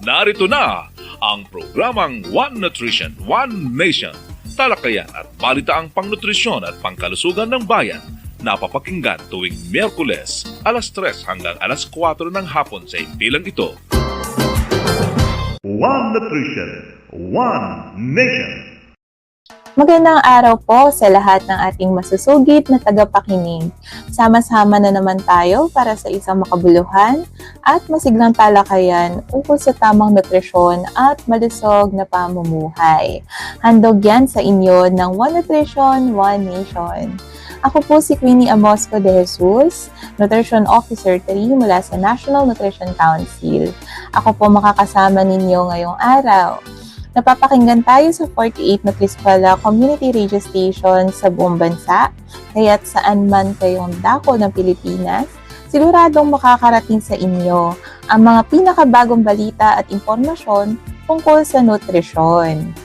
Narito na ang programang One Nutrition, One Nation. Talakayan at balitaang pangnutrisyon at pangkalusugan ng bayan. Napapakinggan tuwing Miyerkules, alas 3 hanggang alas 4 ng hapon sa impilang ito. One Nutrition, One Nation. Magandang araw po sa lahat ng ating masusugid na tagapakinig. Sama-sama na naman tayo para sa isang makabuluhan at masiglang talakayan ukol sa tamang nutrisyon at malusog na pamumuhay. Handog yan sa inyo ng One Nutrition, One Nation. Ako po si Queenie Amosco de Jesus, Nutrition Officer 3 mula sa National Nutrition Council. Ako po makakasama ninyo ngayong araw. Napapakinggan tayo sa 48 Nutriskwela Community Radio Station sa buong bansa, kaya't saan man kayong dako ng Pilipinas, siguradong makakarating sa inyo ang mga pinakabagong balita at impormasyon tungkol sa nutrisyon.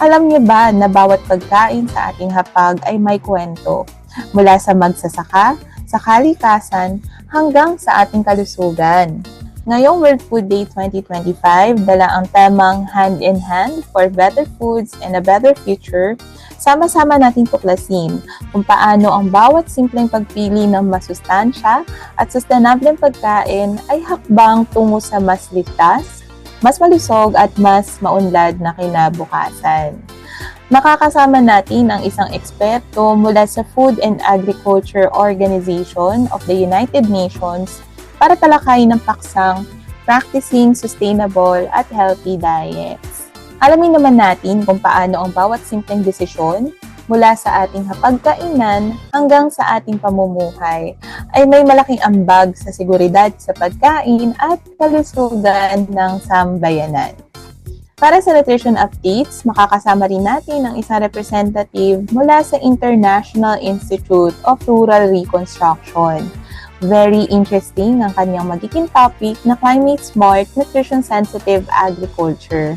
Alam niyo ba na bawat pagkain sa ating hapag ay may kwento, mula sa magsasaka, sa kalikasan, hanggang sa ating kalusugan. Ngayong World Food Day 2025, dala ang temang Hand in Hand for Better Foods and a Better Future. Sama-sama nating tuklasin kung paano ang bawat simpleng pagpili ng masustansya at sustainableng pagkain ay hakbang tungo sa mas ligtas, mas malusog at mas maunlad na kinabukasan. Makakasama natin ang isang eksperto mula sa Food and Agriculture Organization of the United Nations para talakayin ng paksang Practicing Sustainable at Healthy Diets. Alamin naman natin kung paano ang bawat simpleng desisyon mula sa ating hapagkainan hanggang sa ating pamumuhay ay may malaking ambag sa seguridad sa pagkain at kalusugan ng sambayanan. Para sa nutrition updates, makakasama rin natin ang isang representative mula sa International Institute of Rural Reconstruction. Very interesting ang kanyang magiging topic na Climate Smart, Nutrition Sensitive Agriculture.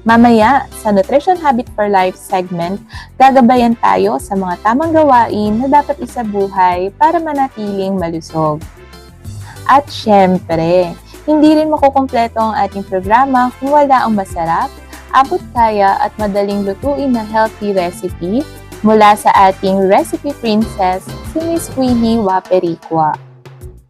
Mamaya, sa Nutrition Habit for Life segment, gagabayan tayo sa mga tamang gawain na dapat isabuhay para manatiling malusog. At syempre, hindi rin makukumpleto ang ating programa kung wala ang masarap, abot kaya at madaling lutuin na healthy recipe mula sa ating Recipe Princess, si Miss Queenie Wapericua.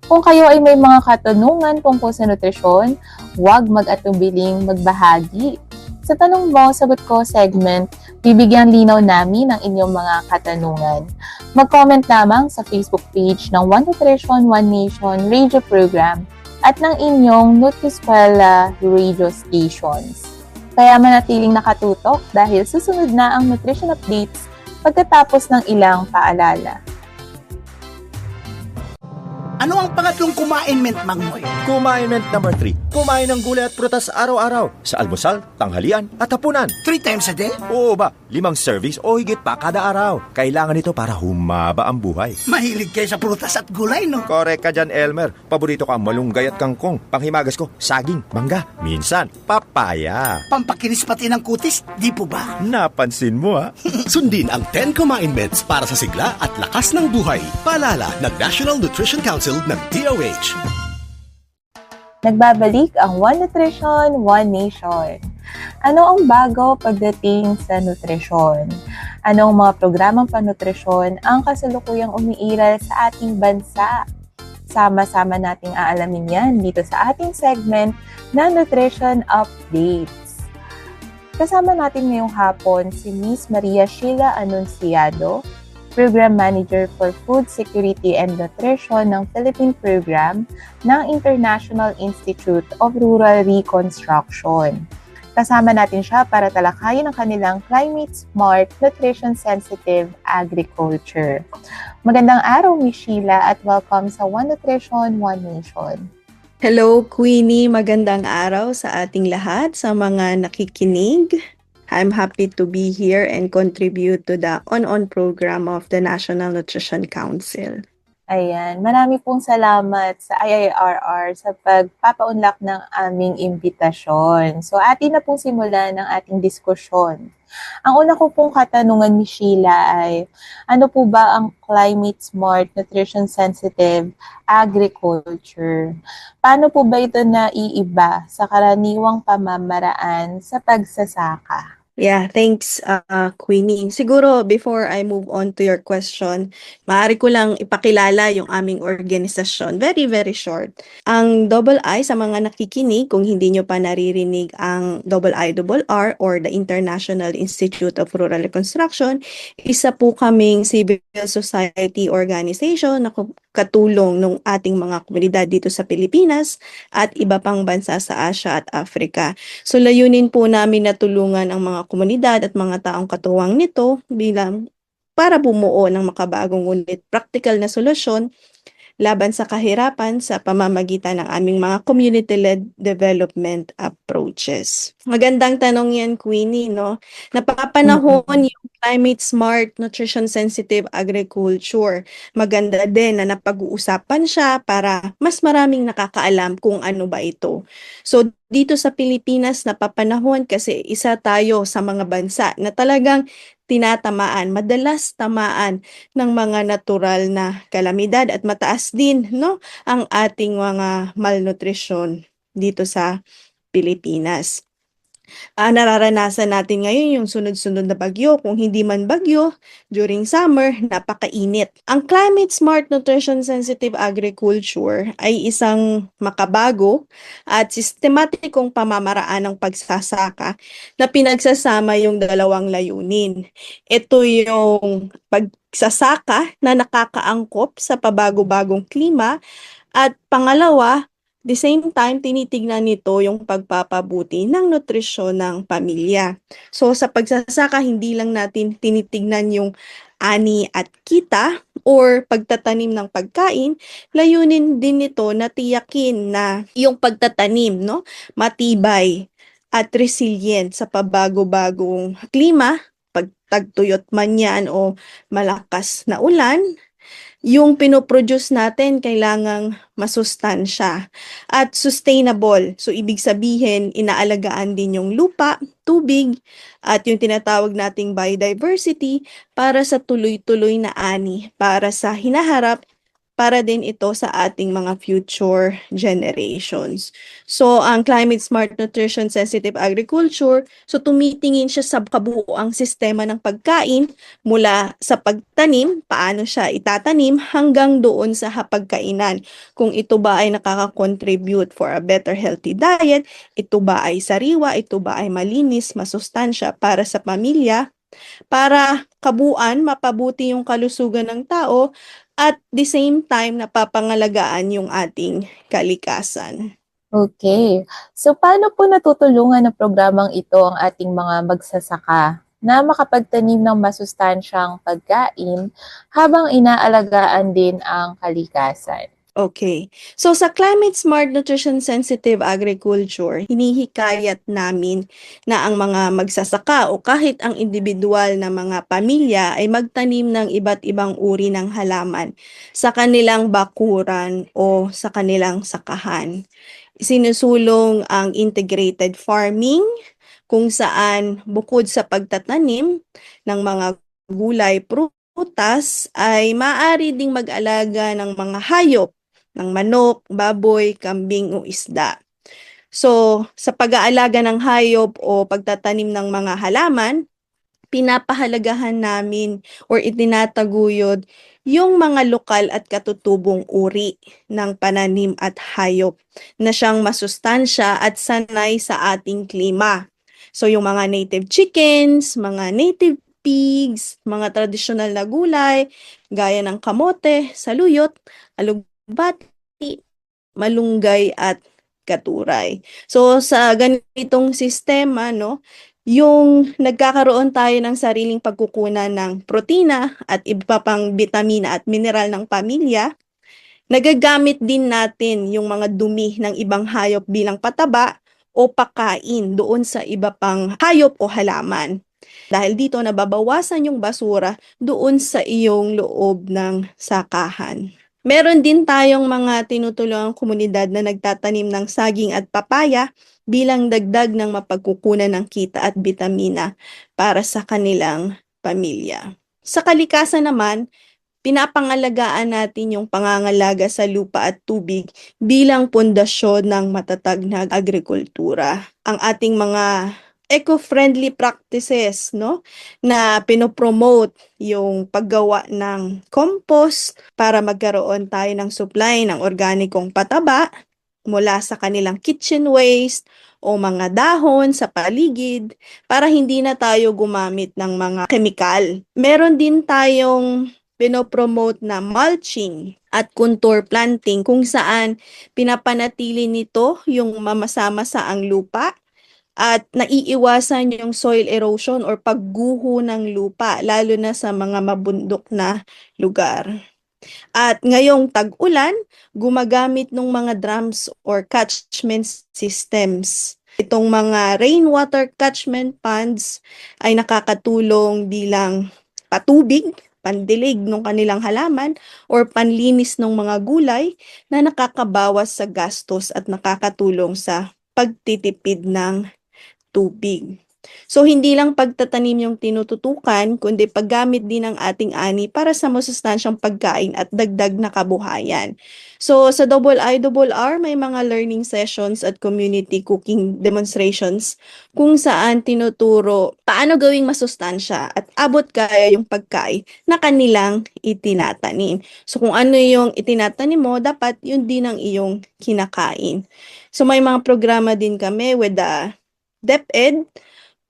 Kung kayo ay may mga katanungan tungkol sa nutrisyon, huwag mag-atubiling magbahagi. Sa Tanong Mo, Sagot Ko segment, bibigyan linaw namin ang inyong mga katanungan. Mag-comment lamang sa Facebook page ng One Nutrition, One Nation radio program at ng inyong Nutriskwela radio stations. Kaya manatiling nakatutok dahil susunod na ang nutrition updates pagkatapos ng ilang paalala. Ano ang pangatlong kumain-ment, Mangmoy? Kumain-ment number 3. Kumain ng gulay at prutas araw-araw. Sa almusal, tanghalian at hapunan. 3 times a day? Oo ba? 5 servings o higit pa kada araw. Kailangan ito para humaba ang buhay. Mahilig kayo sa prutas at gulay, no? Korek ka dyan, Elmer. Paborito ko ang malunggay at kangkong. Panghimagas ko, saging, mangga, minsan, papaya. Pampakinis pati ng kutis, di po ba? Napansin mo, ha? Sundin ang 10 Kumain-ments para sa sigla at lakas ng buhay. Paalala ng National Nutrition Council ng DOH. Nagbabalik ang One Nutrition, One Nation. Ano ang bago pagdating sa nutrisyon? Ano ang mga programang panutrisyon ang kasalukuyang umiiral sa ating bansa? Sama-sama nating aalamin yan dito sa ating segment na Nutrition Updates. Kasama natin ngayong hapon si Miss Maria Sheila Anunciado, Program Manager for Food Security and Nutrition ng Philippine Program ng International Institute of Rural Reconstruction. Kasama natin siya para talakayin ang kanilang Climate Smart, Nutrition Sensitive Agriculture. Magandang araw, Miss Sheila, at welcome sa One Nutrition, One Nation. Hello, Queenie. Magandang araw sa ating lahat, sa mga nakikinig. I'm happy to be here and contribute to the On program of the National Nutrition Council. Ayan, marami pong salamat sa IIRR sa pagpapaunlak ng aming imbitasyon. So, atin na pong simulan ng ating diskusyon. Ang una ko pong katanungan ni Sheila ay, ano po ba ang climate smart, nutrition sensitive agriculture? Paano po ba ito naiiba sa karaniwang pamamaraan sa pagsasaka? Yeah, thanks, Queenie. Siguro, before I move on to your question, maaari ko lang ipakilala yung aming organisasyon. Very, very short. Ang Double I, sa mga nakikinig, kung hindi nyo pa naririnig ang IIRR or the International Institute of Rural Reconstruction, isa po kaming civil society organization na katulong ng ating mga komunidad dito sa Pilipinas at iba pang bansa sa Asia at Africa. So layunin po namin na tulungan ang mga komunidad at mga taong katuwang nito bilang para bumuo ng makabagong ngunit practical na solusyon laban sa kahirapan sa pamamagitan ng aming mga community-led development approaches. Magandang tanong yan, Queenie, no? Napapanahon yung climate smart, nutrition sensitive agriculture. Maganda din na napag-uusapan siya para mas maraming nakakaalam kung ano ba ito. So dito sa Pilipinas, napapanahon kasi isa tayo sa mga bansa na talagang madalas tamaan ng mga natural na kalamidad at mataas din, no, ang ating mga malnutrition dito sa Pilipinas. Nararanasan natin ngayon yung sunod-sunod na bagyo. Kung hindi man bagyo, during summer, napakainit. Ang climate smart nutrition sensitive agriculture ay isang makabago at sistematikong pamamaraan ng pagsasaka na pinagsasama yung dalawang layunin. Ito yung pagsasaka na nakakaangkop sa pabago-bagong klima at pangalawa, the same time, tinitignan nito yung pagpapabuti ng nutrisyon ng pamilya. So sa pagsasaka, hindi lang natin tinitignan yung ani at kita or pagtatanim ng pagkain, layunin din nito na tiyakin na yung pagtatanim, no, matibay at resilient sa pabago-bagong klima, pagtagtuyot man yan o malakas na ulan, yung pinoproduce natin kailangang masustansya at sustainable. So, ibig sabihin, inaalagaan din yung lupa, tubig, at yung tinatawag nating biodiversity para sa tuloy-tuloy na ani, para sa hinaharap, para din ito sa ating mga future generations. So, ang climate smart nutrition sensitive agriculture, so tumitingin siya sa kabuuang sistema ng pagkain mula sa pagtanim, paano siya itatanim, hanggang doon sa hapagkainan. Kung ito ba ay nakaka-contribute for a better healthy diet, ito ba ay sariwa, ito ba ay malinis, masustansya para sa pamilya, para kabuuan, mapabuti yung kalusugan ng tao, at the same time, napapangalagaan yung ating kalikasan. Okay. So, paano po natutulungan ng programang ito ang ating mga magsasaka na makapagtanim ng masustansyang pagkain habang inaalagaan din ang kalikasan? Okay. So sa climate smart nutrition sensitive agriculture, hinihikayat namin na ang mga magsasaka o kahit ang individual na mga pamilya ay magtanim ng iba't ibang uri ng halaman sa kanilang bakuran o sa kanilang sakahan. Sinusulong ang integrated farming kung saan bukod sa pagtatanim ng mga gulay, prutas, ay maaari ding mag-alaga ng mga hayop ng manok, baboy, kambing o isda. So, sa pag-aalaga ng hayop o pagtatanim ng mga halaman, pinapahalagahan namin or itinataguyod yung mga lokal at katutubong uri ng pananim at hayop na siyang masustansya at sanay sa ating klima. So, yung mga native chickens, mga native pigs, mga tradisyonal na gulay, gaya ng kamote, saluyot, alugbati, malunggay at katuray. So sa ganitong sistema, no, yung nagkakaroon tayo ng sariling pagkukunan ng protina at iba pang bitamina at mineral ng pamilya, nagagamit din natin yung mga dumi ng ibang hayop bilang pataba o pakain doon sa iba pang hayop o halaman. Dahil dito nababawasan yung basura doon sa iyong loob ng sakahan. Meron din tayong mga tinutulungang komunidad na nagtatanim ng saging at papaya bilang dagdag ng mapagkukunan ng kita at bitamina para sa kanilang pamilya. Sa kalikasan naman, pinapangalagaan natin yung pangangalaga sa lupa at tubig bilang pundasyon ng matatag na agrikultura. Ang ating mga eco-friendly practices, no, na pinopromote yung paggawa ng compost para magkaroon tayo ng supply ng organikong pataba mula sa kanilang kitchen waste o mga dahon sa paligid para hindi na tayo gumamit ng mga kemikal. Meron din tayong pinopromote na mulching at contour planting kung saan pinapanatili nito yung mamasama ang lupa at naiiwasan yung soil erosion or pagguho ng lupa lalo na sa mga mabundok na lugar. At ngayong tag-ulan, gumagamit ng mga drums or catchment systems. Itong mga rainwater catchment ponds ay nakakatulong bilang patubig, pandilig ng kanilang halaman or panlinis ng mga gulay na nakakabawas sa gastos at nakakatulong sa pagtitipid ng tubig. So, hindi lang pagtatanim yung tinututukan, kundi paggamit din ng ating ani para sa masustansyang pagkain at dagdag na kabuhayan. So, sa IRR, may mga learning sessions at community cooking demonstrations kung saan tinuturo paano gawing masustansya at abot kaya yung pagkain na kanilang itinatanim. So, kung ano yung itinatanim mo, dapat yun din ang iyong kinakain. So, may mga programa din kami with the DepEd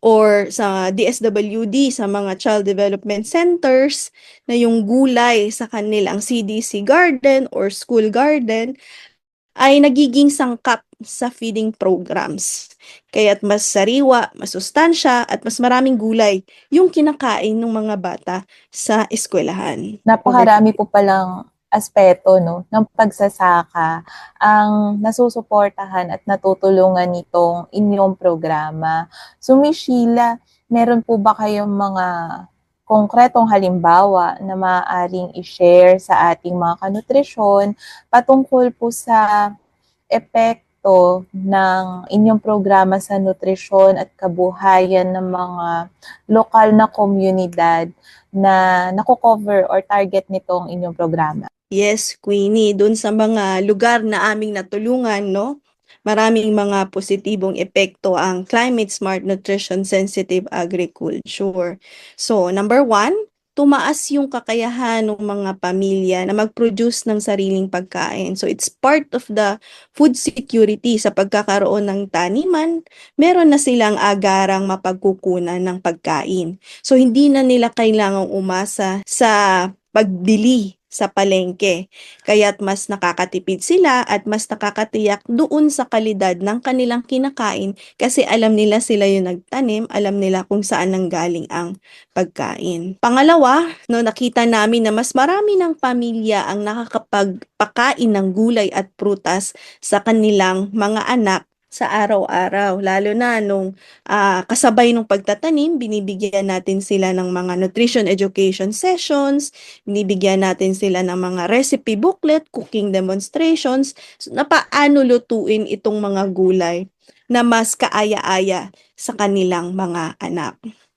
or sa DSWD, sa mga Child Development Centers, na yung gulay sa kanilang CDC garden or school garden ay nagiging sangkap sa feeding programs. Kaya't mas sariwa, masustansya, at mas maraming gulay yung kinakain ng mga bata sa eskwelahan. Napakarami po palang aspeto, no, ng pagsasaka ang nasusuportahan at natutulungan nitong inyong programa. So, Miss Sheila, meron po ba kayong mga konkretong halimbawa na maaaring i-share sa ating mga kanutrisyon patungkol po sa epekto ng inyong programa sa nutrisyon at kabuhayan ng mga lokal na komunidad na nakocover or target nitong inyong programa? Yes, Queenie, dun sa mga lugar na aming natulungan, no? Maraming mga positibong epekto ang climate smart nutrition sensitive agriculture. So, number 1, tumaas yung kakayahan ng mga pamilya na mag-produce ng sariling pagkain. So, it's part of the food security sa pagkakaroon ng taniman. Meron na silang agarang mapagkukunan ng pagkain. So, hindi na nila kailangang umasa sa pagbili sa palengke. Kaya't mas nakakatipid sila at mas nakakatiyak doon sa kalidad ng kanilang kinakain kasi alam nila sila yung nagtanim, alam nila kung saan nanggaling ang pagkain. Pangalawa, no, nakita namin na mas marami ng pamilya ang nakakapagpakain ng gulay at prutas sa kanilang mga anak sa araw-araw, lalo na nung kasabay nung pagtatanim, binibigyan natin sila ng mga nutrition education sessions, binibigyan natin sila ng mga recipe booklet, cooking demonstrations, na paano lutuin itong mga gulay na mas kaaya-aya sa kanilang mga anak.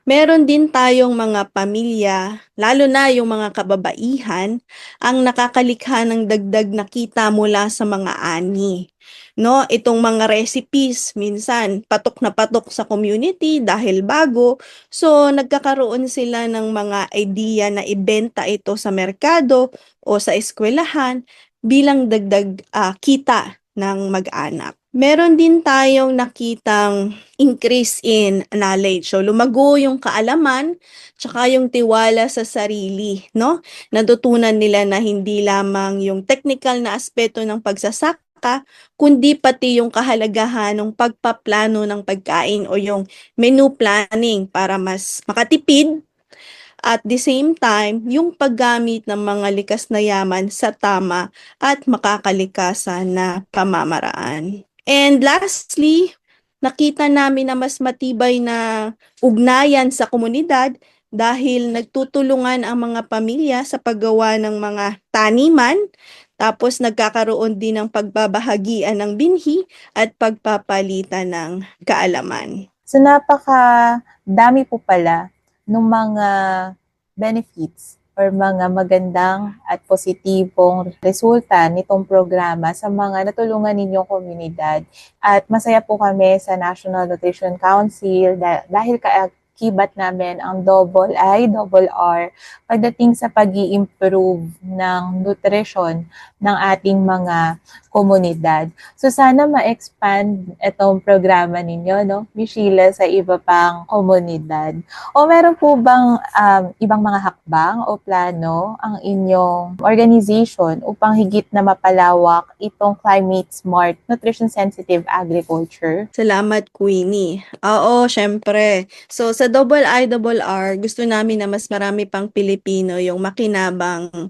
Meron din tayong mga pamilya, lalo na yung mga kababaihan, ang nakakalikha ng dagdag na kita mula sa mga ani. No, itong mga recipes minsan patok na patok sa community dahil bago. So nagkakaroon sila ng mga idea na ibenta ito sa merkado o sa eskwelahan bilang dagdag kita ng mag-anak. Meron din tayong nakitang increase in knowledge. So lumago yung kaalaman tsaka yung tiwala sa sarili, no? Natutunan nila na hindi lamang yung technical na aspeto ng pagsasaka, kundi pati yung kahalagahan ng pagpaplano ng pagkain o yung menu planning para mas makatipid at the same time yung paggamit ng mga likas na yaman sa tama at makakalikasan na pamamaraan. And lastly, nakita namin na mas matibay na ugnayan sa komunidad dahil nagtutulungan ang mga pamilya sa paggawa ng mga taniman Tapos nagkakaroon din ng pagbabahagian ng binhi at pagpapalitan ng kaalaman. So napaka dami po pala ng mga benefits or mga magandang at positibong resulta nitong programa sa mga natulungan ninyong komunidad. At masaya po kami sa National Nutrition Council dahil kibat namin ang double I, double R pagdating sa pag-i-improve ng nutrition ng ating mga komunidad. So sana ma-expand itong programa ninyo, no, Miss Sheila, sa iba pang komunidad. O meron po bang ibang mga hakbang o plano ang inyong organization upang higit na mapalawak itong climate smart, nutrition sensitive agriculture? Salamat, Queenie. Oo, syempre. So, sa double I, double R, gusto namin na mas marami pang Pilipino yung makinabang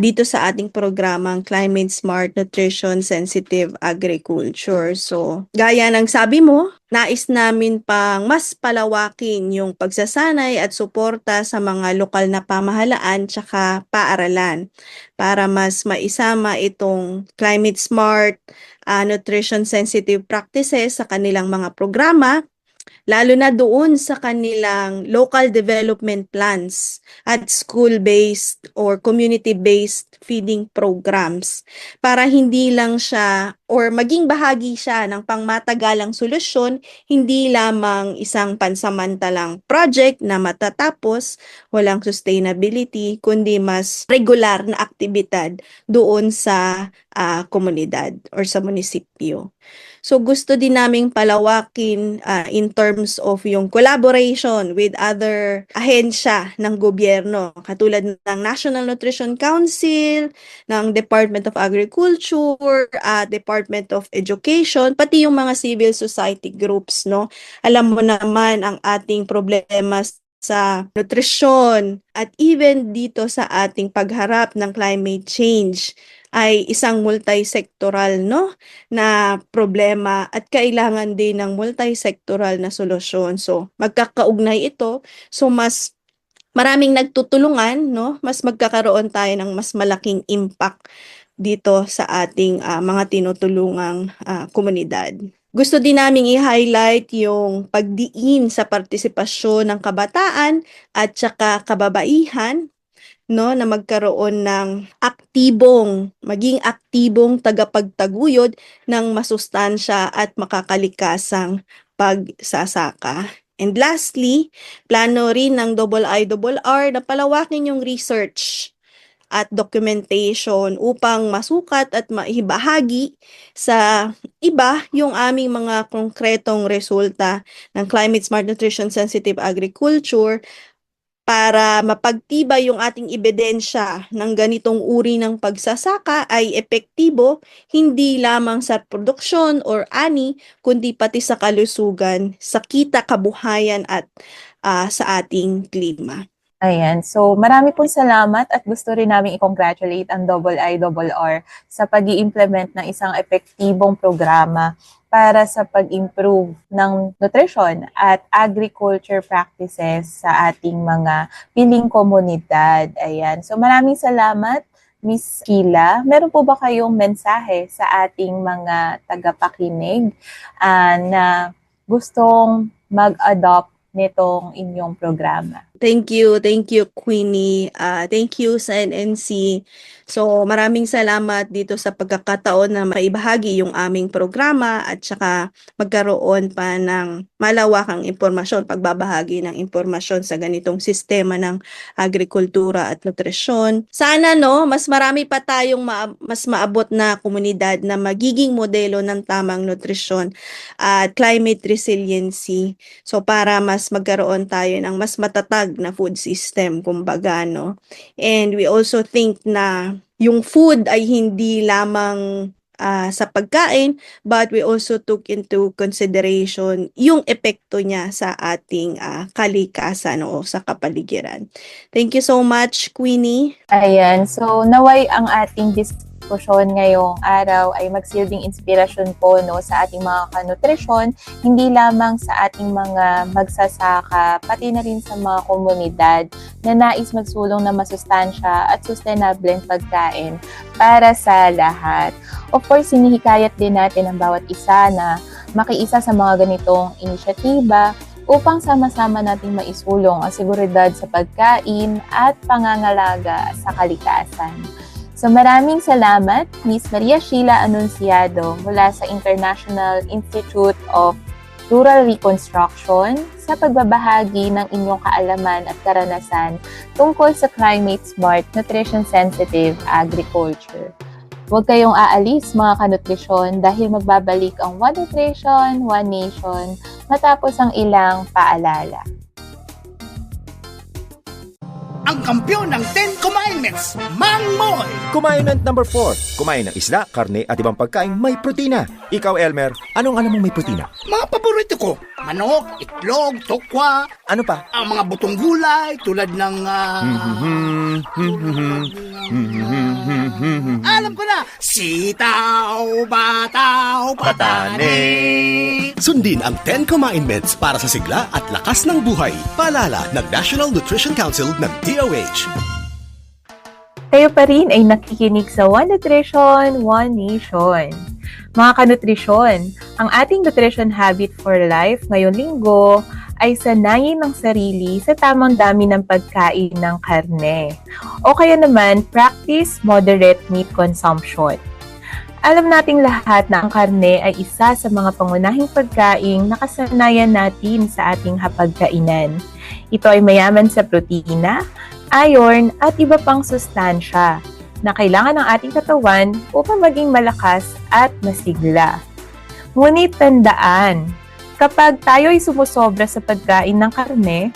dito sa ating programang Climate Smart Nutrition Sensitive Agriculture. So, gaya ng sabi mo, nais namin pang mas palawakin yung pagsasanay at suporta sa mga lokal na pamahalaan tsaka paaralan para mas maisama itong climate smart nutrition sensitive practices sa kanilang mga programa, lalo na doon sa kanilang local development plans at school-based or community-based feeding programs para hindi lang siya or maging bahagi siya ng pangmatagalang solusyon, hindi lamang isang pansamantalang project na matatapos, walang sustainability, kundi mas regular na aktibidad doon sa komunidad or sa munisipyo. So gusto din naming palawakin in terms of yung collaboration with other ahensya ng gobyerno katulad ng National Nutrition Council, ng Department of Agriculture, Department of Education, pati yung mga civil society groups, no. Alam mo naman ang ating problema sa nutrisyon at even dito sa ating pagharap ng climate change ay isang multi-sectoral, no, na problema at kailangan din ng multi-sectoral na solusyon. So, magkakaugnay ito. So, mas maraming nagtutulungan, no, mas magkakaroon tayo ng mas malaking impact dito sa ating mga tinutulungang komunidad. Gusto din naming i-highlight yung pagdiin sa partisipasyon ng kabataan at saka kababaihan, no, na magkaroon ng maging aktibong tagapagtaguyod ng masustansya at makakalikasang pagsasaka. And lastly, plano rin ng double I, double R na palawakin yung research at documentation upang masukat at maibahagi sa iba yung aming mga konkretong resulta ng Climate Smart Nutrition Sensitive Agriculture para mapagtibay yung ating ebidensya ng ganitong uri ng pagsasaka ay epektibo hindi lamang sa produksyon or ani, kundi pati sa kalusugan, sa kita, kabuhayan at sa ating klima. Ayan. So, marami pong salamat at gusto rin namin i-congratulate ang Double I, Double R sa pag-i-implement ng isang epektibong programa para sa pag-improve ng nutrition at agriculture practices sa ating mga piling komunidad. Ayan. So, maraming salamat, Miss Sheila. Meron po ba kayong mensahe sa ating mga tagapakinig na gustong mag-adopt nitong inyong programa? Thank you, Queenie. Thank you sa NNC. So, maraming salamat dito sa pagkakataon na maibahagi yung aming programa at saka magkaroon pa ng malawakang impormasyon, pagbabahagi ng impormasyon sa ganitong sistema ng agrikultura at nutrisyon. Sana, no, mas marami pa tayong mas maabot na komunidad na magiging modelo ng tamang nutrisyon at climate resiliency. So, para mas magkaroon tayo ng mas matatag na food system, kumbaga, no? And we also think na yung food ay hindi lamang sa pagkain, but we also took into consideration yung epekto niya sa ating kalikasan o sa kapaligiran. Thank you so much, Queenie. Ayan. So, naway ang ating diskusyon ngayong araw ay magsilbing inspirasyon po sa ating mga kanutrisyon, hindi lamang sa ating mga magsasaka, pati na rin sa mga komunidad na nais magsulong na masustansya at sustainableng pagkain para sa lahat. Of course, hinihikayat din natin ang bawat isa na makiisa sa mga ganitong inisyatiba upang sama-sama nating maisulong ang seguridad sa pagkain at pangangalaga sa kalikasan. So maraming salamat, Ms. Maria Sheila Anunciado mula sa International Institute of Rural Reconstruction sa pagbabahagi ng inyong kaalaman at karanasan tungkol sa Climate Smart Nutrition Sensitive Agriculture. Huwag kayong aalis mga kanutrisyon dahil magbabalik ang One Nutrition, One Nation matapos ang ilang paalala. Ang kampiyon ng 10 Commandments, Mang Moy! Commandment number 4. Kumain ng isda, karne at ibang pagkaing may protina. Ikaw, Elmer, anong alam mong may protina? Mga paborito ko, manok, itlog, tokwa, Ano pa? ang mga butong gulay tulad ng... alam ko na! Sitaw, bataw, patane! Sundin ang 10 Commandments para sa sigla at lakas ng buhay. Paalala ng National Nutrition Council ng DOH. Kayo pa rin ay nakikinig sa One Nutrition, One Nation. Mga kanutrisyon, ang ating nutrition habit for life ngayong linggo ay sanayin ng sarili sa tamang dami ng pagkain ng karne. O kaya naman, practice moderate meat consumption. Alam nating lahat na ang karne ay isa sa mga pangunahing pagkaing nakasanayan natin sa ating hapagkainan. Ito ay mayaman sa protina, iron at iba pang sustansya na kailangan ng ating katawan upang maging malakas at masigla. Ngunit tandaan, kapag tayo ay sumusobra sa pagkain ng karne,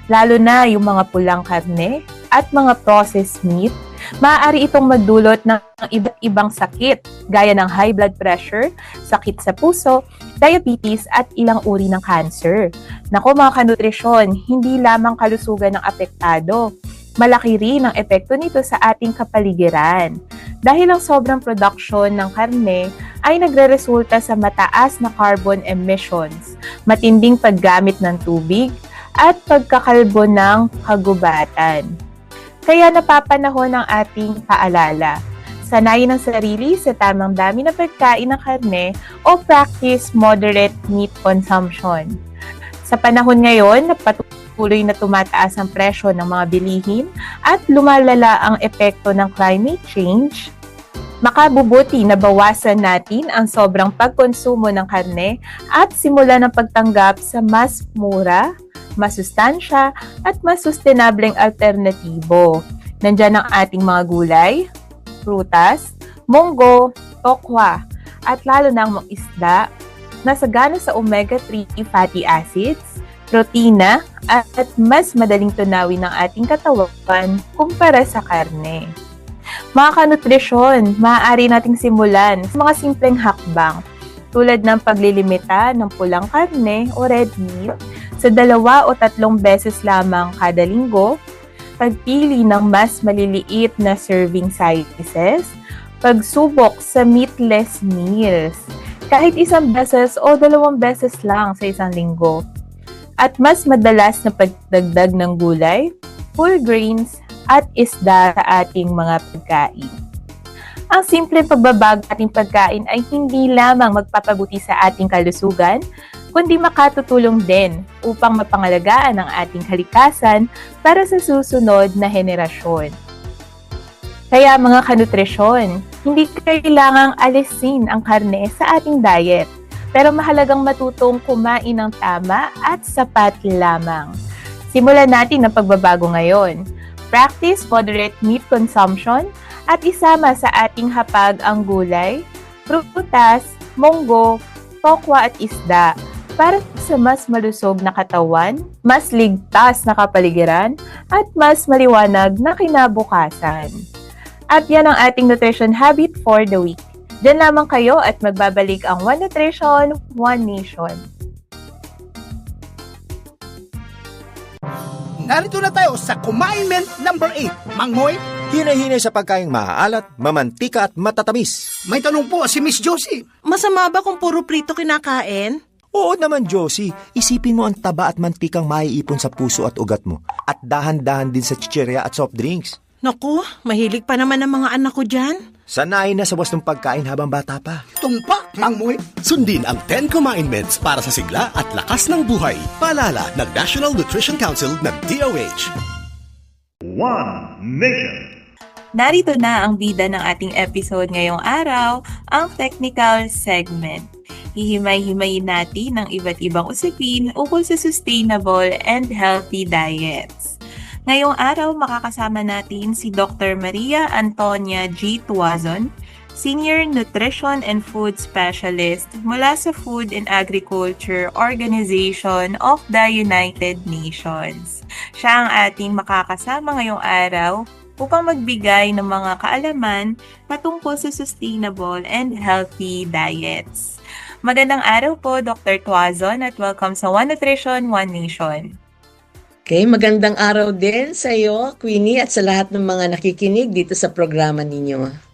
lalo na yung mga pulang karne at mga processed meat, maaari itong magdulot ng iba't ibang sakit gaya ng high blood pressure, sakit sa puso, diabetes at ilang uri ng cancer. Naku mga kanutrisyon, hindi lamang kalusugan ng apektado, malaki rin ang epekto nito sa ating kapaligiran. Dahil ang sobrang production ng karne ay nagreresulta sa mataas na carbon emissions, matinding paggamit ng tubig, at pagkakalbo ng kagubatan. Kaya napapanahon ang ating paalala. Sanayin ang sarili sa tamang dami ng pagkain ng karne o practice moderate meat consumption. Sa panahon ngayon na patuloy na tumataas ang presyo ng mga bilihin at lumalala ang epekto ng climate change, makabubuti na bawasan natin ang sobrang pagkonsumo ng karne at simulan ng pagtanggap sa mas mura, masustansya at mas sustainableng alternatibo. Nandiyan ang ating mga gulay, prutas, munggo, tokwa, at lalo na ang mga isda na sagana sa omega-3 fatty acids, protina, at mas madaling tunawin ng ating katawan kumpara sa karne. Mga kanutrisyon, maaari nating simulan sa mga simpleng hakbang tulad ng paglilimita ng pulang karne o red meat sa 2 o 3 beses lamang kada linggo, pagpili ng mas maliliit na serving sizes, pagsubok sa meatless meals, kahit 1 beses o 2 beses lang sa isang linggo, at mas madalas na pagdagdag ng gulay, whole grains, at isda sa ating mga pagkain. Ang simpleng pagbabago sa ating pagkain ay hindi lamang magpapabuti sa ating kalusugan, kundi makatutulong din upang mapangalagaan ang ating kalikasan para sa susunod na henerasyon. Kaya mga kanutrisyon, hindi kailangang alisin ang karne sa ating diet, pero mahalagang matutong kumain ng tama at sapat lamang. Simulan natin ang pagbabago ngayon. Practice moderate meat consumption at isama sa ating hapag ang gulay, prutas, munggo, tokwa at isda para sa mas malusog na katawan, mas ligtas na kapaligiran, at mas maliwanag na kinabukasan. At yan ang ating nutrition habit for the week. Diyan lamang kayo at magbabalik ang One Nutrition, One Nation. Narito na tayo sa Commandment number 8. Mang Moy, Hinay-hinay sa pagkaing maaalat, mamantika at matatamis. May tanong po si Miss Josie. Masama ba kung puro prito kinakain? Oo naman, Josie. Isipin mo ang taba at mantikang maiipon sa puso at ugat mo. At dahan-dahan din sa chichirya at soft drinks. Naku, mahilig pa naman ang mga anak ko dyan. Sanayin na sa wastong pagkain habang bata pa. Tumpak, Mang Moy. Sundin ang 10 Kumain-Meds para sa sigla at lakas ng buhay. Paalala ng National Nutrition Council ng DOH. One Nation. Narito na ang bida ng ating episode ngayong araw, ang technical segment. Hihimay-himayin natin ng iba't ibang usapin ukol sa sustainable and healthy diets. Ngayong araw, makakasama natin si Dr. Maria Antonia G. Tuazon, Senior Nutrition and Food Specialist mula sa Food and Agriculture Organization of the United Nations. Siya ang ating makakasama ngayong araw upang magbigay ng mga kaalaman patungkol sa sustainable and healthy diets. Magandang araw po, Dr. Tuazon, at welcome sa One Nutrition, One Nation. Okay, magandang araw din sa iyo, Queenie, at sa lahat ng mga nakikinig dito sa programa ninyo.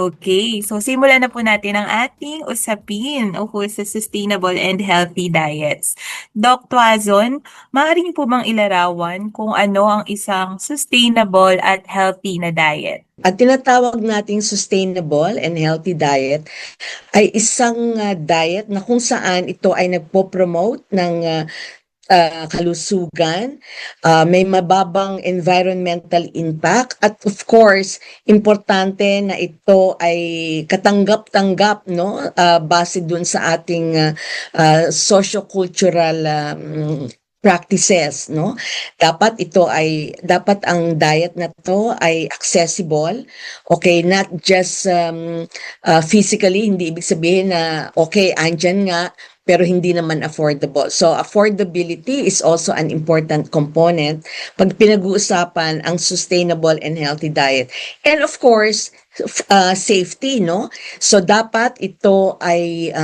Okay, so simulan na po natin ang ating usapin ukol sa sustainable and healthy diets. Doc Tuazon, maaari niyo po bang ilarawan kung ano ang isang sustainable at healthy na diet? At tinatawag nating sustainable and healthy diet ay isang diet na kung saan ito ay nagpo-promote ng kalusugan, may mababang environmental impact, at of course, importante na ito ay katanggap-tanggap, no? Base dun sa ating socio-cultural practices, no? Dapat ang diet na to ay accessible, okay, not just physically, hindi ibig sabihin na okay, andyan nga, pero hindi naman affordable. So, affordability is also an important component pag pinag-uusapan ang sustainable and healthy diet. And of course, safety, no? So, dapat ito ay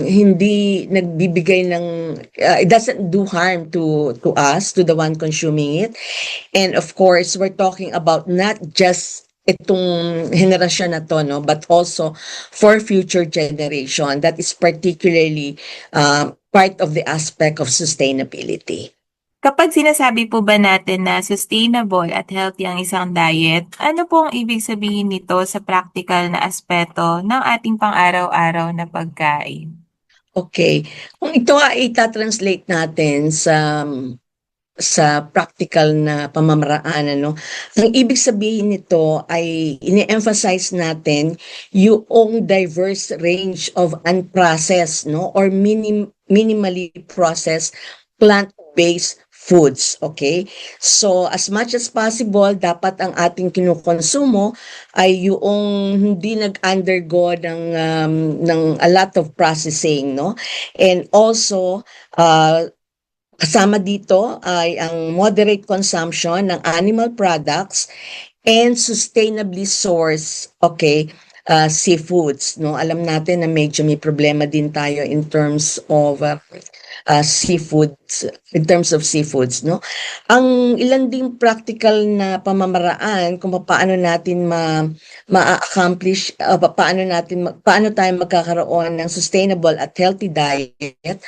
hindi nagbibigay ng, it doesn't do harm to us, to the one consuming it. And of course, we're talking about not just itong henerasyon na to, no, but also for future generation. That is particularly part of the aspect of sustainability. Kapag sinasabi po ba natin na sustainable at healthy ang isang diet, ano po ang ibig sabihin nito sa practical na aspeto ng ating pang-araw-araw na pagkain? Okay. Kung ito ay itatranslate natin sa practical na pamamaraan, ano, ang ibig sabihin nito ay ini-emphasize natin yung diverse range of unprocessed, no, or minimally processed plant-based foods, okay? So, as much as possible, dapat ang ating kinukonsumo ay yung hindi nag-undergo ng a lot of processing, no? And also, kasama dito ay ang moderate consumption ng animal products and sustainably sourced, okay, seafoods, no? Alam natin na medyo may problema din tayo in terms of seafoods, no? Ang ilan ding practical na pamamaraan kung paano natin ma-accomplish, paano tayo magkakaroon ng sustainable at healthy diet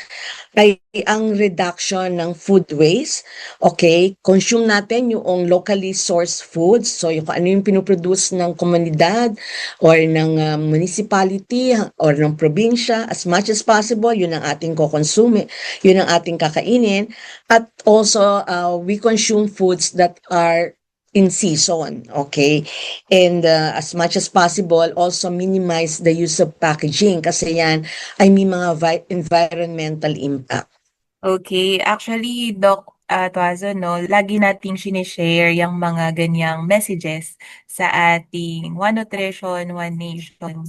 ay ang reduction ng food waste, okay? Consume natin yung locally sourced foods, so yung ano yung pinoproduce ng komunidad or ng municipality or ng probinsya, as much as possible, yun ang ating kukonsume, yun ang ating kakainin. At also, we consume foods that are in season, okay? And as much as possible, also minimize the use of packaging kasi yan ay may mga environmental impact. Okay, actually, Doc Tuazon, no, lagi nating sinishare yung mga ganyang messages sa ating One Nutrition, One Nation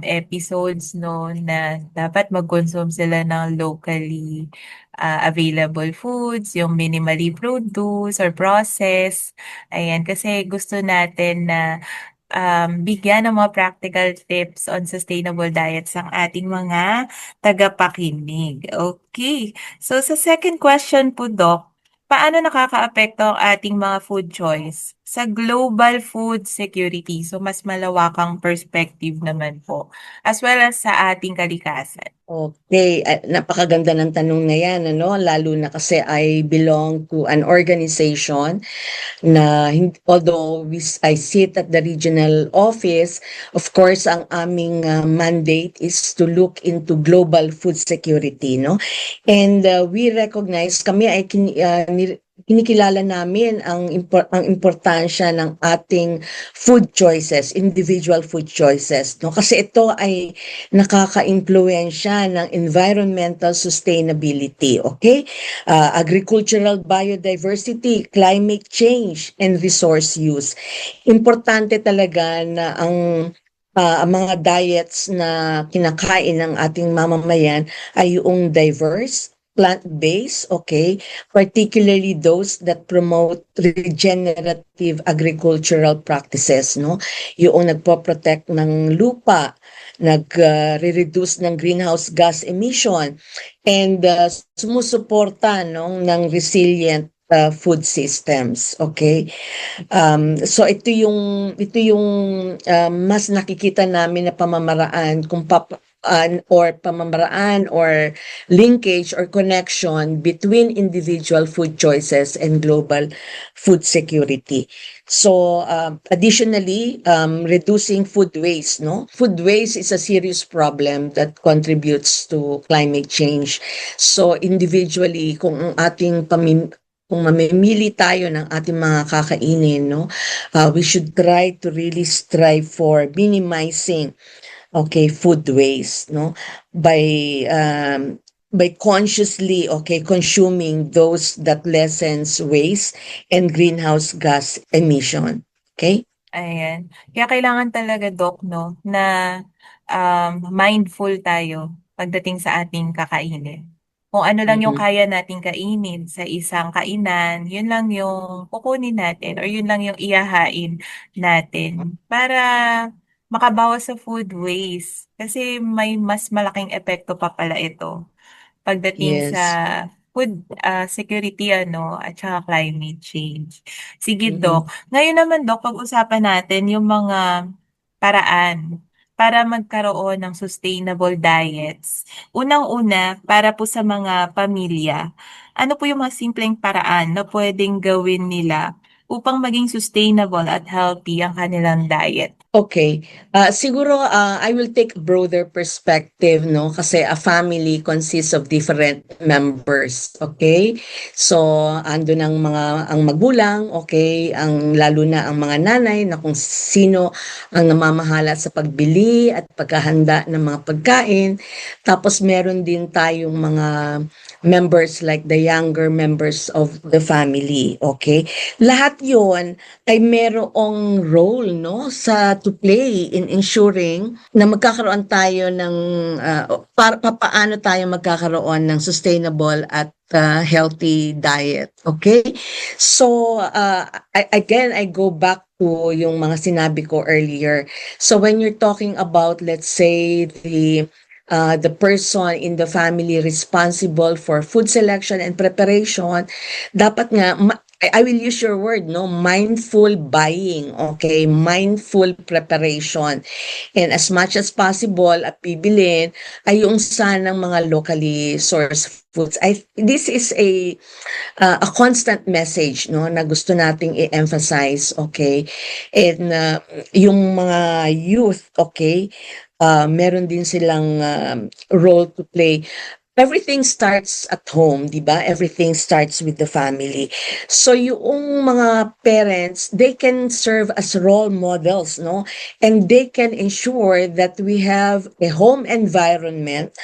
episodes, no, na dapat mag-consume sila ng locally available foods, yung minimally produced or processed. Ayan, kasi gusto natin na bigyan ng mga practical tips on sustainable diets ang ating mga tagapakinig. Okay. So sa second question po, Doc, paano nakakaapekto ang ating mga food choice sa global food security. So mas malawakang perspective naman po, as well as sa ating kalikasan. Okay, napakaganda ng tanong na yan, ano? Lalo na kasi I belong to an organization na although I sit at the regional office, of course, ang aming mandate is to look into global food security, no? And we recognize, kami ay kinikilala namin ang importansya ng ating food choices, individual food choices, no? Kasi ito ay nakaka-impluwensya ng environmental sustainability, okay? Agricultural biodiversity, climate change, and resource use. Importante talaga na ang mga diets na kinakain ng ating mamamayan ay yung diverse, plant-based, okay? Particularly those that promote regenerative agricultural practices, no? Yung nagpo-protect ng lupa, nag-reduce ng greenhouse gas emission, and sumusuporta, no, ng resilient food systems, okay? So ito yung mas nakikita namin na pamamaraan kung pamamaraan or linkage or connection between individual food choices and global food security. So additionally, reducing food waste, no? Food waste is a serious problem that contributes to climate change. So individually, kung ang ating kung mamimili tayo ng ating mga kakainin, no, we should try to really strive for minimizing, okay, food waste, no, by consciously, okay, consuming those that lessens waste and greenhouse gas emission, okay? Ayan. Kaya kailangan talaga, Doc, no, na mindful tayo pagdating sa ating kakainin. Kung ano lang yung kaya nating kainin sa isang kainan, yun lang yung kukunin natin or yun lang yung ihahain natin para makabawas sa food waste. Kasi may mas malaking epekto pa pala ito pagdating sa Yes. food security at saka climate change. Sige, Doc. Ngayon naman, Doc, pag-usapan natin yung mga paraan para magkaroon ng sustainable diets. Unang-una, para po sa mga pamilya, ano po yung mga simpleng paraan na pwedeng gawin nila upang maging sustainable at healthy ang kanilang diet? Okay. Siguro I will take a broader perspective, no? Kasi a family consists of different members, okay? So, ando ng ang magulang, okay? Lalo na ang mga nanay na kung sino ang namamahala sa pagbili at paghahanda ng mga pagkain. Tapos meron din tayong mga members like the younger members of the family, okay? Lahat 'yon ay merong role, no, to play in ensuring na magkakaroon tayo ng paano tayo magkakaroon ng sustainable at healthy diet, okay? So again, I go back to yung mga sinabi ko earlier. So when you're talking about, let's say, the person in the family responsible for food selection and preparation, dapat nga I will use your word, no? Mindful buying, okay? Mindful preparation. And as much as possible at bibilin ay yung sanang mga locally sourced foods. This is a constant message, no, na gusto nating i-emphasize, okay? And yung mga youth, okay, meron din silang role to play. Everything starts at home, di ba? Everything starts with the family. So yung mga parents, they can serve as role models, no? And they can ensure that we have a home environment,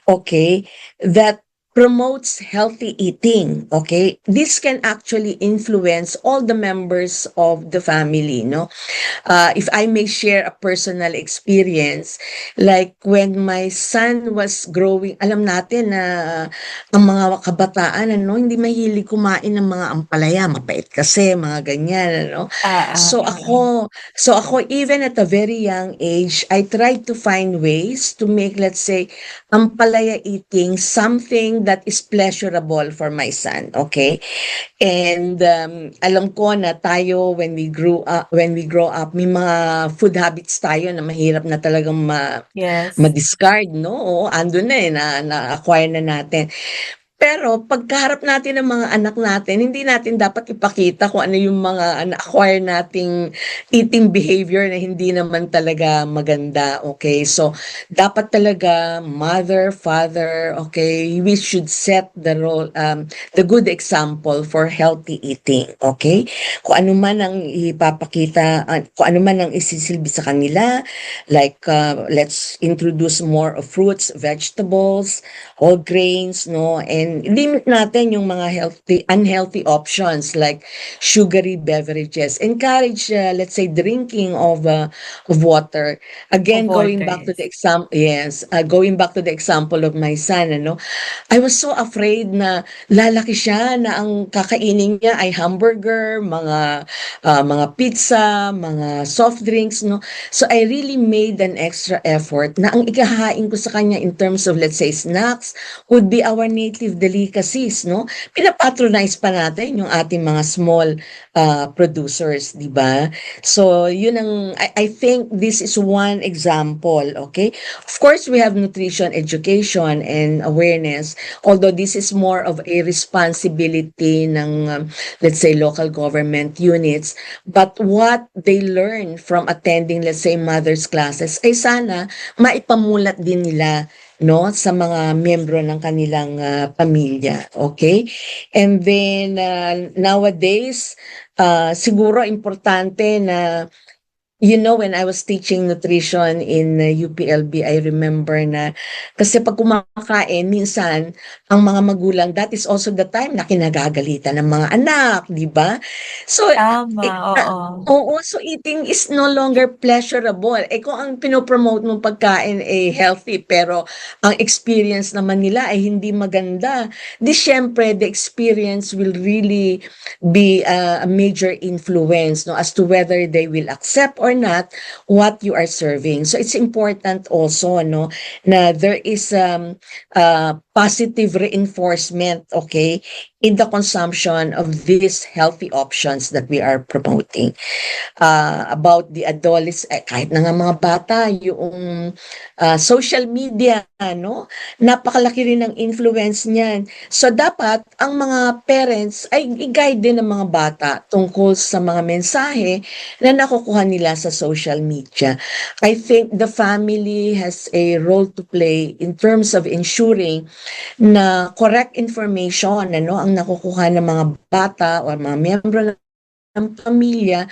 okay, that promotes healthy eating, okay? This can actually influence all the members of the family, no? If I may share a personal experience, like when my son was growing, alam natin na ang mga kabataan, hindi mahilig kumain ng mga ampalaya, mapait kasi, mga ganyan, So ako, even at a very young age, I tried to find ways to make, let's say, ampalaya eating something something that is pleasurable for my son, okay? And alam ko na tayo when we grow up, may mga food habits tayo na mahirap na talagang Yes. ma-discard, no? Oo, andun na na-acquire na natin. Pero pagkaharap natin ng mga anak natin, hindi natin dapat ipakita kung ano yung mga na-acquire nating eating behavior na hindi naman talaga maganda, okay? So, dapat talaga mother, father, okay, we should set the good example for healthy eating, okay? Kung ano man ang ipapakita, kung ano man ang isisilbi sa kanila, like let's introduce more of fruits, vegetables, whole grains, no? And limit natin yung mga unhealthy options like sugary beverages. Encourage, let's say, drinking of water. Again, Of going water, back to the yes. going back to the example of my son, ano, I was so afraid na lalaki siya na ang kakainin niya ay hamburger, mga pizza, mga soft drinks, no. So I really made an extra effort na ang ikahain ko sa kanya in terms of, let's say, snacks would be our native delicacies, no? Pinapatronize pa natin yung ating mga small producers, di ba? So, yun I think this is one example, okay? Of course, we have nutrition education and awareness, although this is more of a responsibility ng, let's say, local government units. But what they learn from attending, let's say, mothers classes, ay sana maipamulat din nila, no, sa mga miyembro ng kanilang pamilya, okay? And then nowadays siguro importante na, you know, when I was teaching nutrition in UPLB, I remember na kasi pag kumakain, minsan ang mga magulang, that is also the time na kinagagalitan ng mga anak, di ba? So, Tama, oo. oo, so eating is no longer pleasurable. Kung ang pinopromote mong pagkain ay healthy, pero ang experience naman nila ay hindi maganda, di syempre, the experience will really be a major influence, no, as to whether they will accept or not what you are serving. So it's important also, no, na there is positive reinforcement, okay, in the consumption of these healthy options that we are promoting. About the adolescents, kahit na nga mga bata, yung social media, no, napakalaki rin ng influence niyan. So dapat ang mga parents ay i-guide din ng mga bata tungkol sa mga mensahe na nakukuha nila sa social media. I think the family has a role to play in terms of ensuring na correct information, ano, ang nakukuha ng mga bata o mga miyembro ng pamilya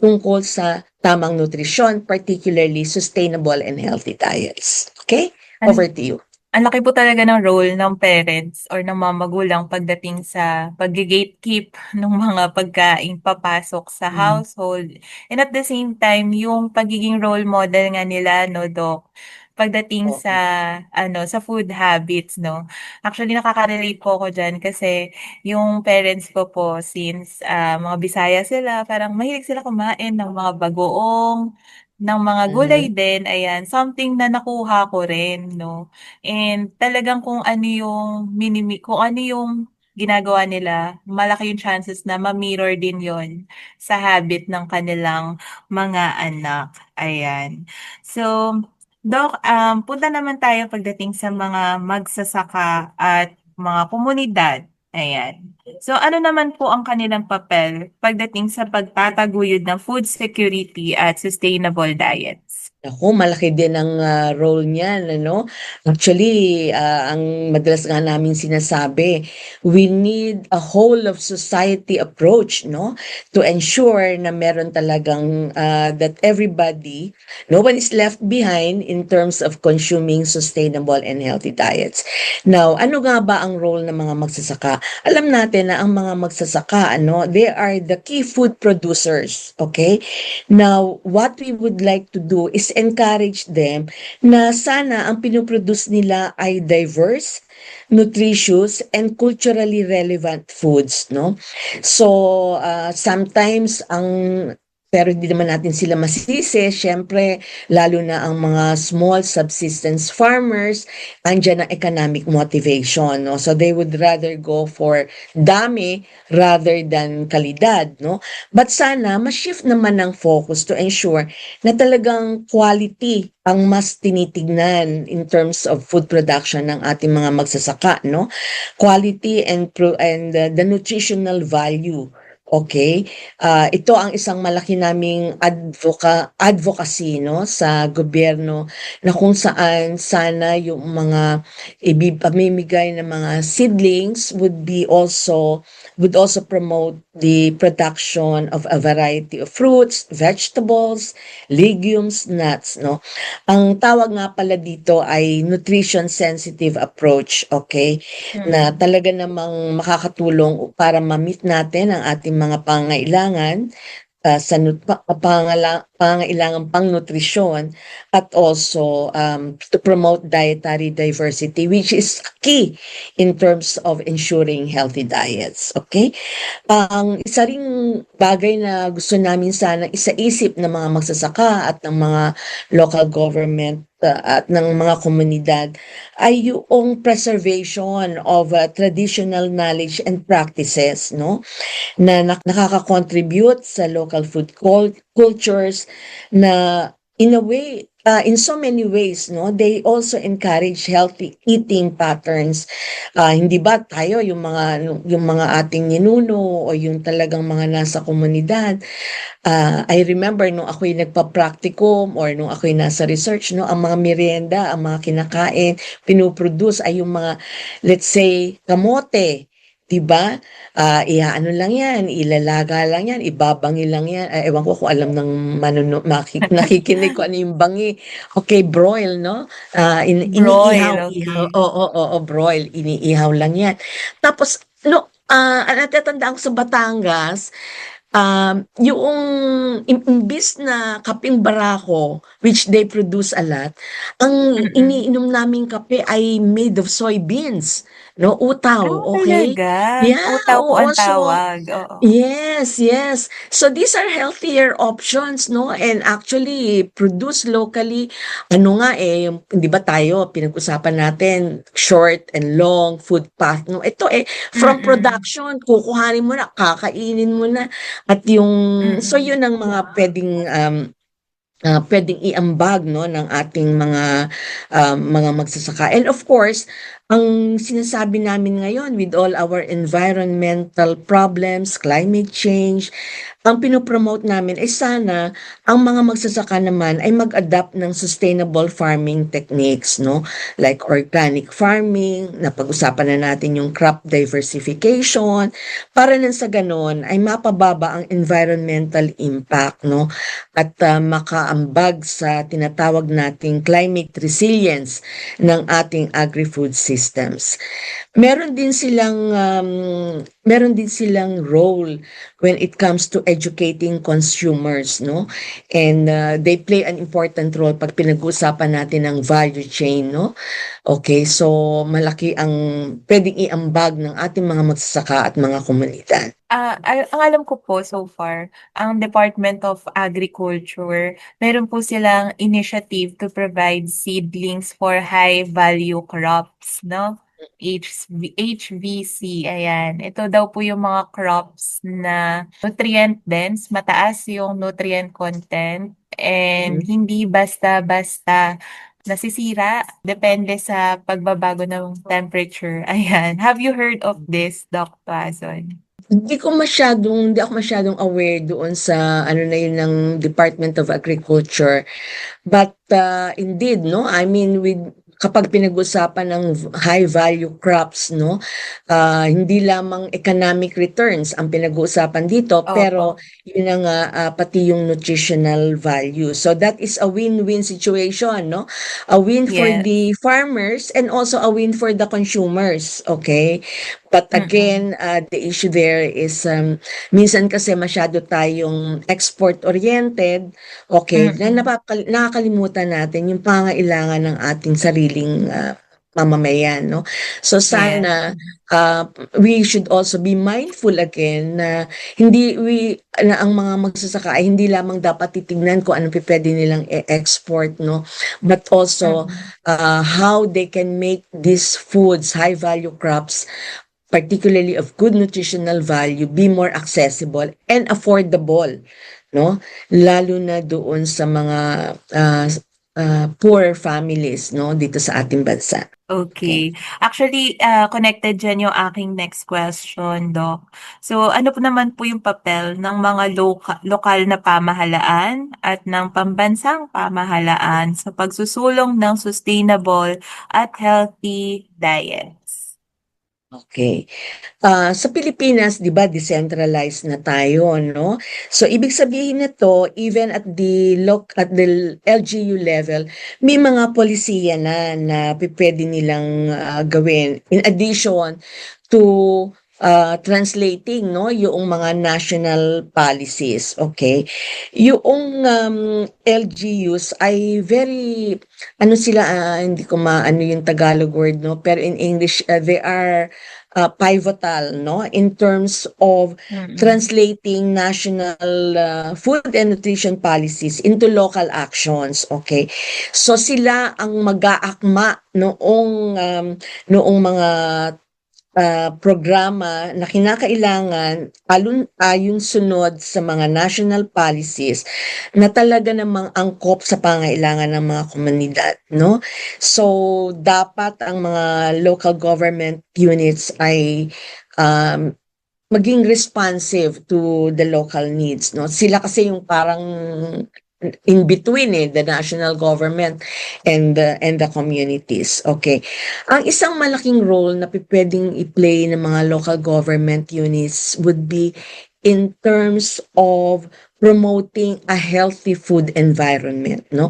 tungkol sa tamang nutrisyon, particularly sustainable and healthy diets. Okay? Over to you. Ang laki po talaga ng role ng parents or ng mga magulang pagdating sa pag-gatekeep ng mga pagkain papasok sa household. And at the same time, yung pagiging role model nga nila, no, Doc, pagdating sa sa food habits, no. Actually, nakaka-relate po ako diyan kasi yung parents ko po, since mga Bisaya sila, parang mahilig sila kumain ng mga bagoong, ng mga gulay din, ayan, something na nakuha ko rin, no. And talagang kung ano yung ginagawa nila, malaki yung chances na ma-mirror din yon sa habit ng kanilang mga anak, ayan. So, Doc, punta naman tayo pagdating sa mga magsasaka at mga komunidad, ayan. So, ano naman po ang kanilang papel pagdating sa pagtataguyod ng food security at sustainable diets? Ako, malaki din ang role niyan, ano? Actually, ang madalas nga namin sinasabi, we need a whole of society approach, no? To ensure na meron talagang that everybody, no one is left behind in terms of consuming sustainable and healthy diets. Now, ano nga ba ang role ng mga magsasaka? Alam natin na ang mga magsasaka, ano, they are the key food producers, okay? Now, what we would like to do is encourage them na sana ang pinoproduce nila ay diverse, nutritious, and culturally relevant foods, no? So, sometimes ang pero hindi naman natin sila masisisi. Siyempre, lalo na ang mga small subsistence farmers, andyan ang economic motivation, no? So they would rather go for dami rather than kalidad, no? But sana, ma-shift naman ang focus to ensure na talagang quality ang mas tinitignan in terms of food production ng ating mga magsasaka, no? Quality and the nutritional value. Okay? Ito ang isang malaki naming advocacy, no, sa gobyerno, na kung saan sana yung mga pamimigay ng mga seedlings would also promote the production of a variety of fruits, vegetables, legumes, nuts, no. Ang tawag nga pala dito ay nutrition sensitive approach, okay? Na talaga namang makakatulong para ma-meet natin ang ating mga pangailangan sa pangailangan pang nutrisyon, at also to promote dietary diversity, which is key in terms of ensuring healthy diets. Okay? Ang isa ring bagay na gusto namin sana isaisip ng mga magsasaka at ng mga local government at ng mga komunidad ay yung preservation of traditional knowledge and practices, no, na nakaka-contribute sa local food cultures, na in a way, in so many ways, no, they also encourage healthy eating patterns. Hindi ba tayo yung mga ating ninuno o yung talagang mga nasa komunidad, I remember nung ako'y nagpa-practicum or nung ako'y nasa research, no, ang mga merienda, ang mga kinakain, pinoproduce ay yung mga, let's say, kamote. Diba? Iaano lang yan, ilalaga lang yan, ibabangi lang yan. Ewan ko kung alam ng nakikinig ko ano yung bangi. Okay, broil, no? Iniihaw. Broil. Iniihaw lang yan. Tapos, no, natatandaan ko sa Batangas, yung imbis na kaping barako, which they produce a lot, ang iniinom naming kape ay made of soybeans. No, utaw, okay? Talaga? Yeah, Utaw po ang so tawag. Oo. yes. So these are healthier options, no? And actually produce locally. Ano nga di ba tayo pinag-usapan natin short and long food path, no? Ito from production, kukuhanin mo na, kakainin mo na, at yung so yun ang mga pwedeng iambag, no, ng ating mga magsasaka. And of course, ang sinasabi namin ngayon with all our environmental problems, climate change, ang pinopromote namin ay sana ang mga magsasaka naman ay mag-adapt ng sustainable farming techniques, no? Like organic farming, napag-usapan na natin yung crop diversification, para nang sa ganon ay mapababa ang environmental impact, no? At makaambag sa tinatawag nating climate resilience ng ating agri-food systems. Meron din silang role when it comes to educating consumers, no? And they play an important role pag pinag-uusapan natin ng value chain, no? Okay, so malaki ang pwedeng iambag ng ating mga magsasaka at mga komunidad. Ang alam ko po so far, ang Department of Agriculture, meron po silang initiative to provide seedlings for high-value crops, no? HVC, ayan. Ito daw po yung mga crops na nutrient dense, mataas yung nutrient content, and hindi basta-basta nasisira, depende sa pagbabago ng temperature. Ayan. Have you heard of this, Doc Tuazon? Hindi ako masyadong aware doon sa ano na yun ng Department of Agriculture. But indeed, no, I mean, kapag pinag-usapan ng high value crops, no, hindi lamang economic returns ang pinag-uusapan dito, pero yun na nga pati yung nutritional value. So that is a win-win situation, no? A win for the farmers and also a win for the consumers, okay? But again, the issue there is minsan kasi masyado tayong export-oriented, okay, na nakakalimutan natin yung pangailangan ng ating sariling mamamayan, no? So sana we should also be mindful again na ang mga magsasaka ay hindi lamang dapat titingnan kung anong pwede nilang export, no? But also how they can make these foods, high value crops, particularly of good nutritional value, be more accessible and affordable, no? Lalo na doon sa mga poor families, no, dito sa ating bansa. Okay. Actually, connected dyan yung aking next question, Doc. So, ano po naman po yung papel ng mga lokal na pamahalaan at ng pambansang pamahalaan sa pagsusulong ng sustainable at healthy diets? Okay. Sa Pilipinas, 'di ba, decentralized na tayo, no? So ibig sabihin nito, even at the LGU level, may mga polisiya na pwede nilang gawin. In addition to translating, no, yung mga national policies, okay? Yung LGUs ay very hindi ko maano yung Tagalog word, no, pero in English they are pivotal, no, in terms of translating national food and nutrition policies into local actions, okay? So sila ang mag-aakma noong mga programa na kinakailangan ayon sunod sa mga national policies na talaga namang angkop sa pangailangan ng mga komunidad, no? So dapat ang mga local government units ay maging responsive to the local needs, no? Sila kasi yung parang in between the national government and the communities. Okay. Ang isang malaking role na pwedeng i-play ng mga local government units would be in terms of promoting a healthy food environment, no?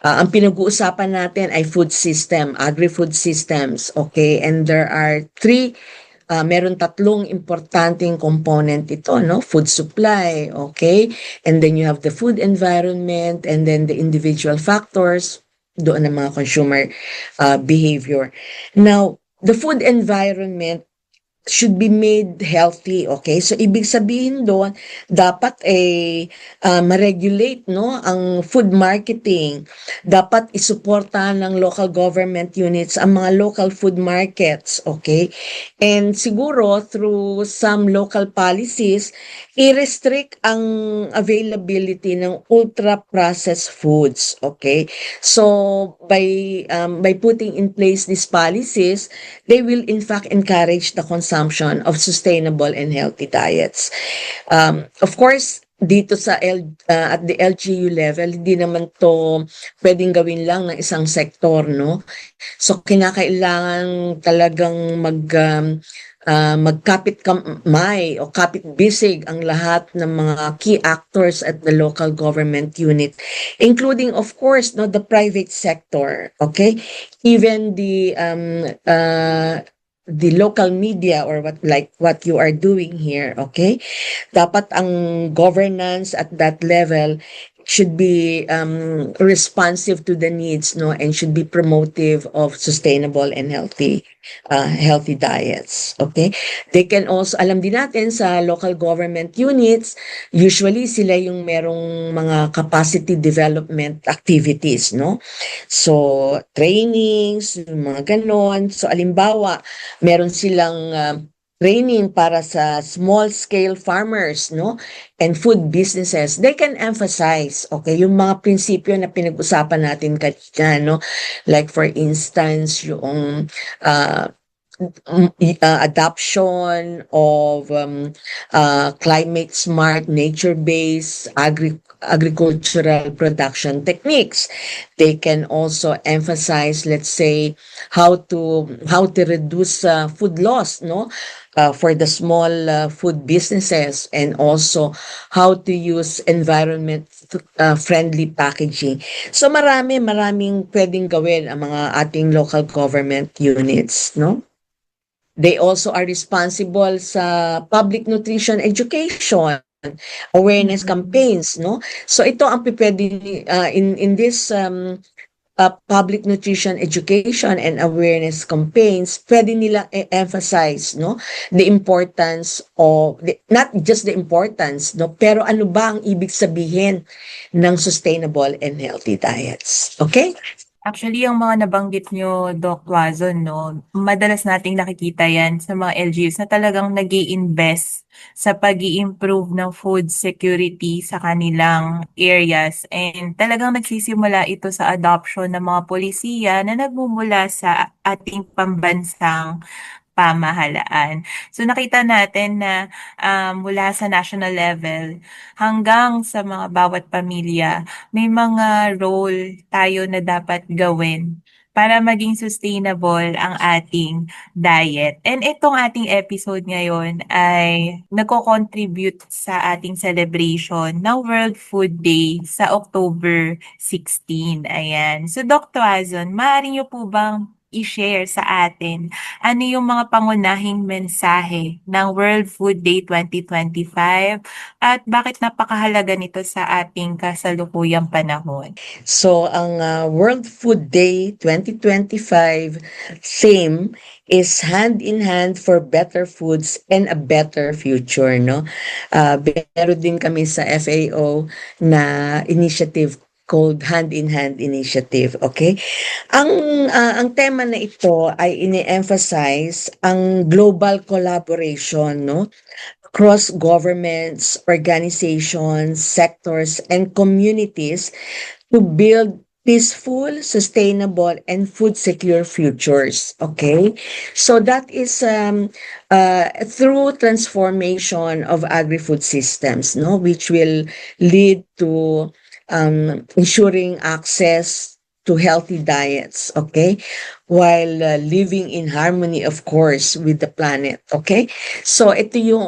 Ang pinag-uusapan natin ay food system, agri-food systems, okay? And there are meron tatlong importanteng component ito, no? Food supply, okay? And then you have the food environment and then the individual factors, doon ang mga consumer behavior. Now, the food environment should be made healthy, okay? So ibig sabihin doon dapat ma-regulate, no, ang food marketing. Dapat isuporta ng local government units ang mga local food markets, okay? And siguro through some local policies, i-restrict ang availability ng ultra-processed foods, okay? So by putting in place these policies, they will in fact encourage the consumption of sustainable and healthy diets. Of course, dito at the LGU level, hindi naman to pwedeng gawin lang ng isang sektor, no? So kinakailangan talagang magkapit-kamay o kapit-bisig ang lahat ng mga key actors at the local government unit, including of course, no, the private sector, okay? Even the local media or what you are doing here, okay? Dapat ang governance at that level should be responsive to the needs, no, and should be promotive of sustainable and healthy diets, okay? They can also, alam din natin sa local government units, usually sila yung merong mga capacity development activities, no? So trainings, mga ganon. So alimbawa, meron silang training para sa small scale farmers, no, and food businesses. They can emphasize, okay, yung mga prinsipyo na pinag-usapan natin kanina, no, like for instance yung adoption of climate smart, nature-based agricultural production techniques. They can also emphasize, let's say, how to reduce food loss, no, for the small food businesses, and also how to use environment friendly packaging. So maraming pwedeng gawin ang mga ating local government units, no? They also are responsible sa public nutrition education, awareness campaigns, no? So ito ang pwede in this public nutrition education and awareness campaigns, pwede nila emphasize, no, the importance of, not just the importance, no, pero ano ba ang ibig sabihin ng sustainable and healthy diets. Okay? Actually, yung mga nabanggit nyo, Doc Wazon, no, madalas nating nakikita yan sa mga LGUs na talagang nag invest sa pag improve ng food security sa kanilang areas. And talagang nagsisimula ito sa adoption ng mga polisiya na nagmumula sa ating pambansang pamahalaan. So nakita natin na mula sa national level hanggang sa mga bawat pamilya, may mga role tayo na dapat gawin para maging sustainable ang ating diet. And itong ating episode ngayon ay nagko-contribute sa ating celebration ng World Food Day sa October 16. Ayan. So Dr. Azon, maaari niyo po bang i-share sa atin ano yung mga pangunahing mensahe ng World Food Day 2025 at bakit napakahalaga nito sa ating kasalukuyang panahon? So, ang World Food Day 2025 theme is Hand in Hand for Better Foods and a Better Future, no? Meron din kami sa FAO na initiative called Hand in Hand Initiative, okay? Ang tema na ito ay ini-emphasize ang global collaboration, no? Across governments, organizations, sectors, and communities to build peaceful, sustainable, and food-secure futures. Okay? So that is through transformation of agri-food systems, no, which will lead to ensuring access to healthy diets, okay? While living in harmony, of course, with the planet, okay? So ito yung,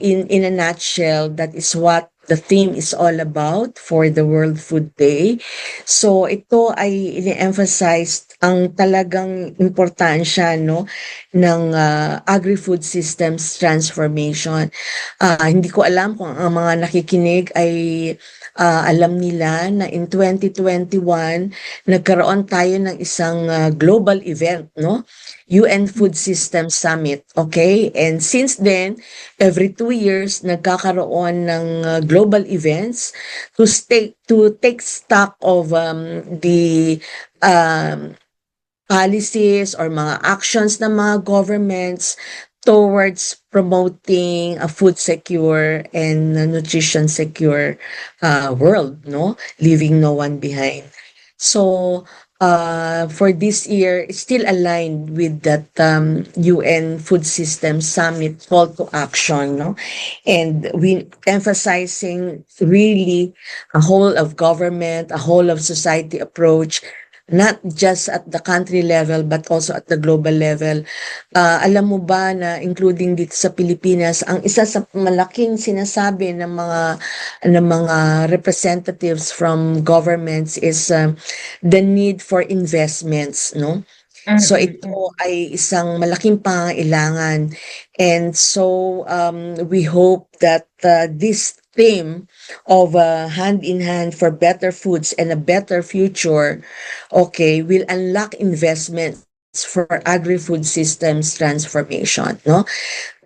in a nutshell, that is what the theme is all about for the World Food Day. So ito ay ini-emphasize ang talagang importansya, no, ng agri-food systems transformation. Hindi ko alam kung ang mga nakikinig ay alam nila na in 2021 nagkaroon tayo ng isang global event, no? UN Food System Summit, okay? And since then, every 2 years nagkakaroon ng global events to take stock of the policies or mga actions ng mga governments towards promoting a food secure and nutrition secure world, no? Leaving no one behind. So, for this year, it's still aligned with that UN Food System Summit call to action, no? And we emphasizing really a whole of government, a whole of society approach, not just at the country level but also at the global level. Alam mo ba na including dito sa Pilipinas, ang isa sa malaking sinasabi ng mga representatives from governments is the need for investments, no? So ito ay isang malaking pangailangan, and so we hope that this theme of hand in hand for better foods and a better future, okay, will unlock investments for agri-food systems transformation, no,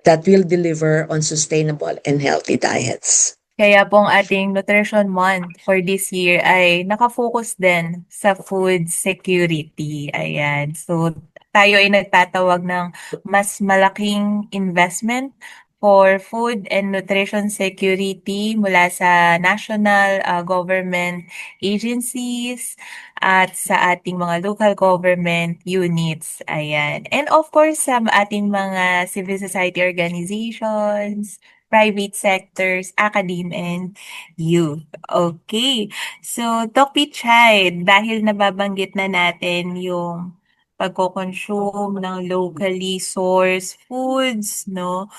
that will deliver on sustainable and healthy diets. Kaya pong ating Nutrition Month for this year ay nakafocus din sa food security. Ayan. So, tayo ay nagtatawag ng mas malaking investment for food and nutrition security mula sa national government agencies at sa ating mga local government units. Ayan. And of course, sa ating mga civil society organizations, private sectors, academe, and youth. Okay. So, Doc Pichay, dahil nababanggit na natin yung pagko-consume ng locally sourced foods, no?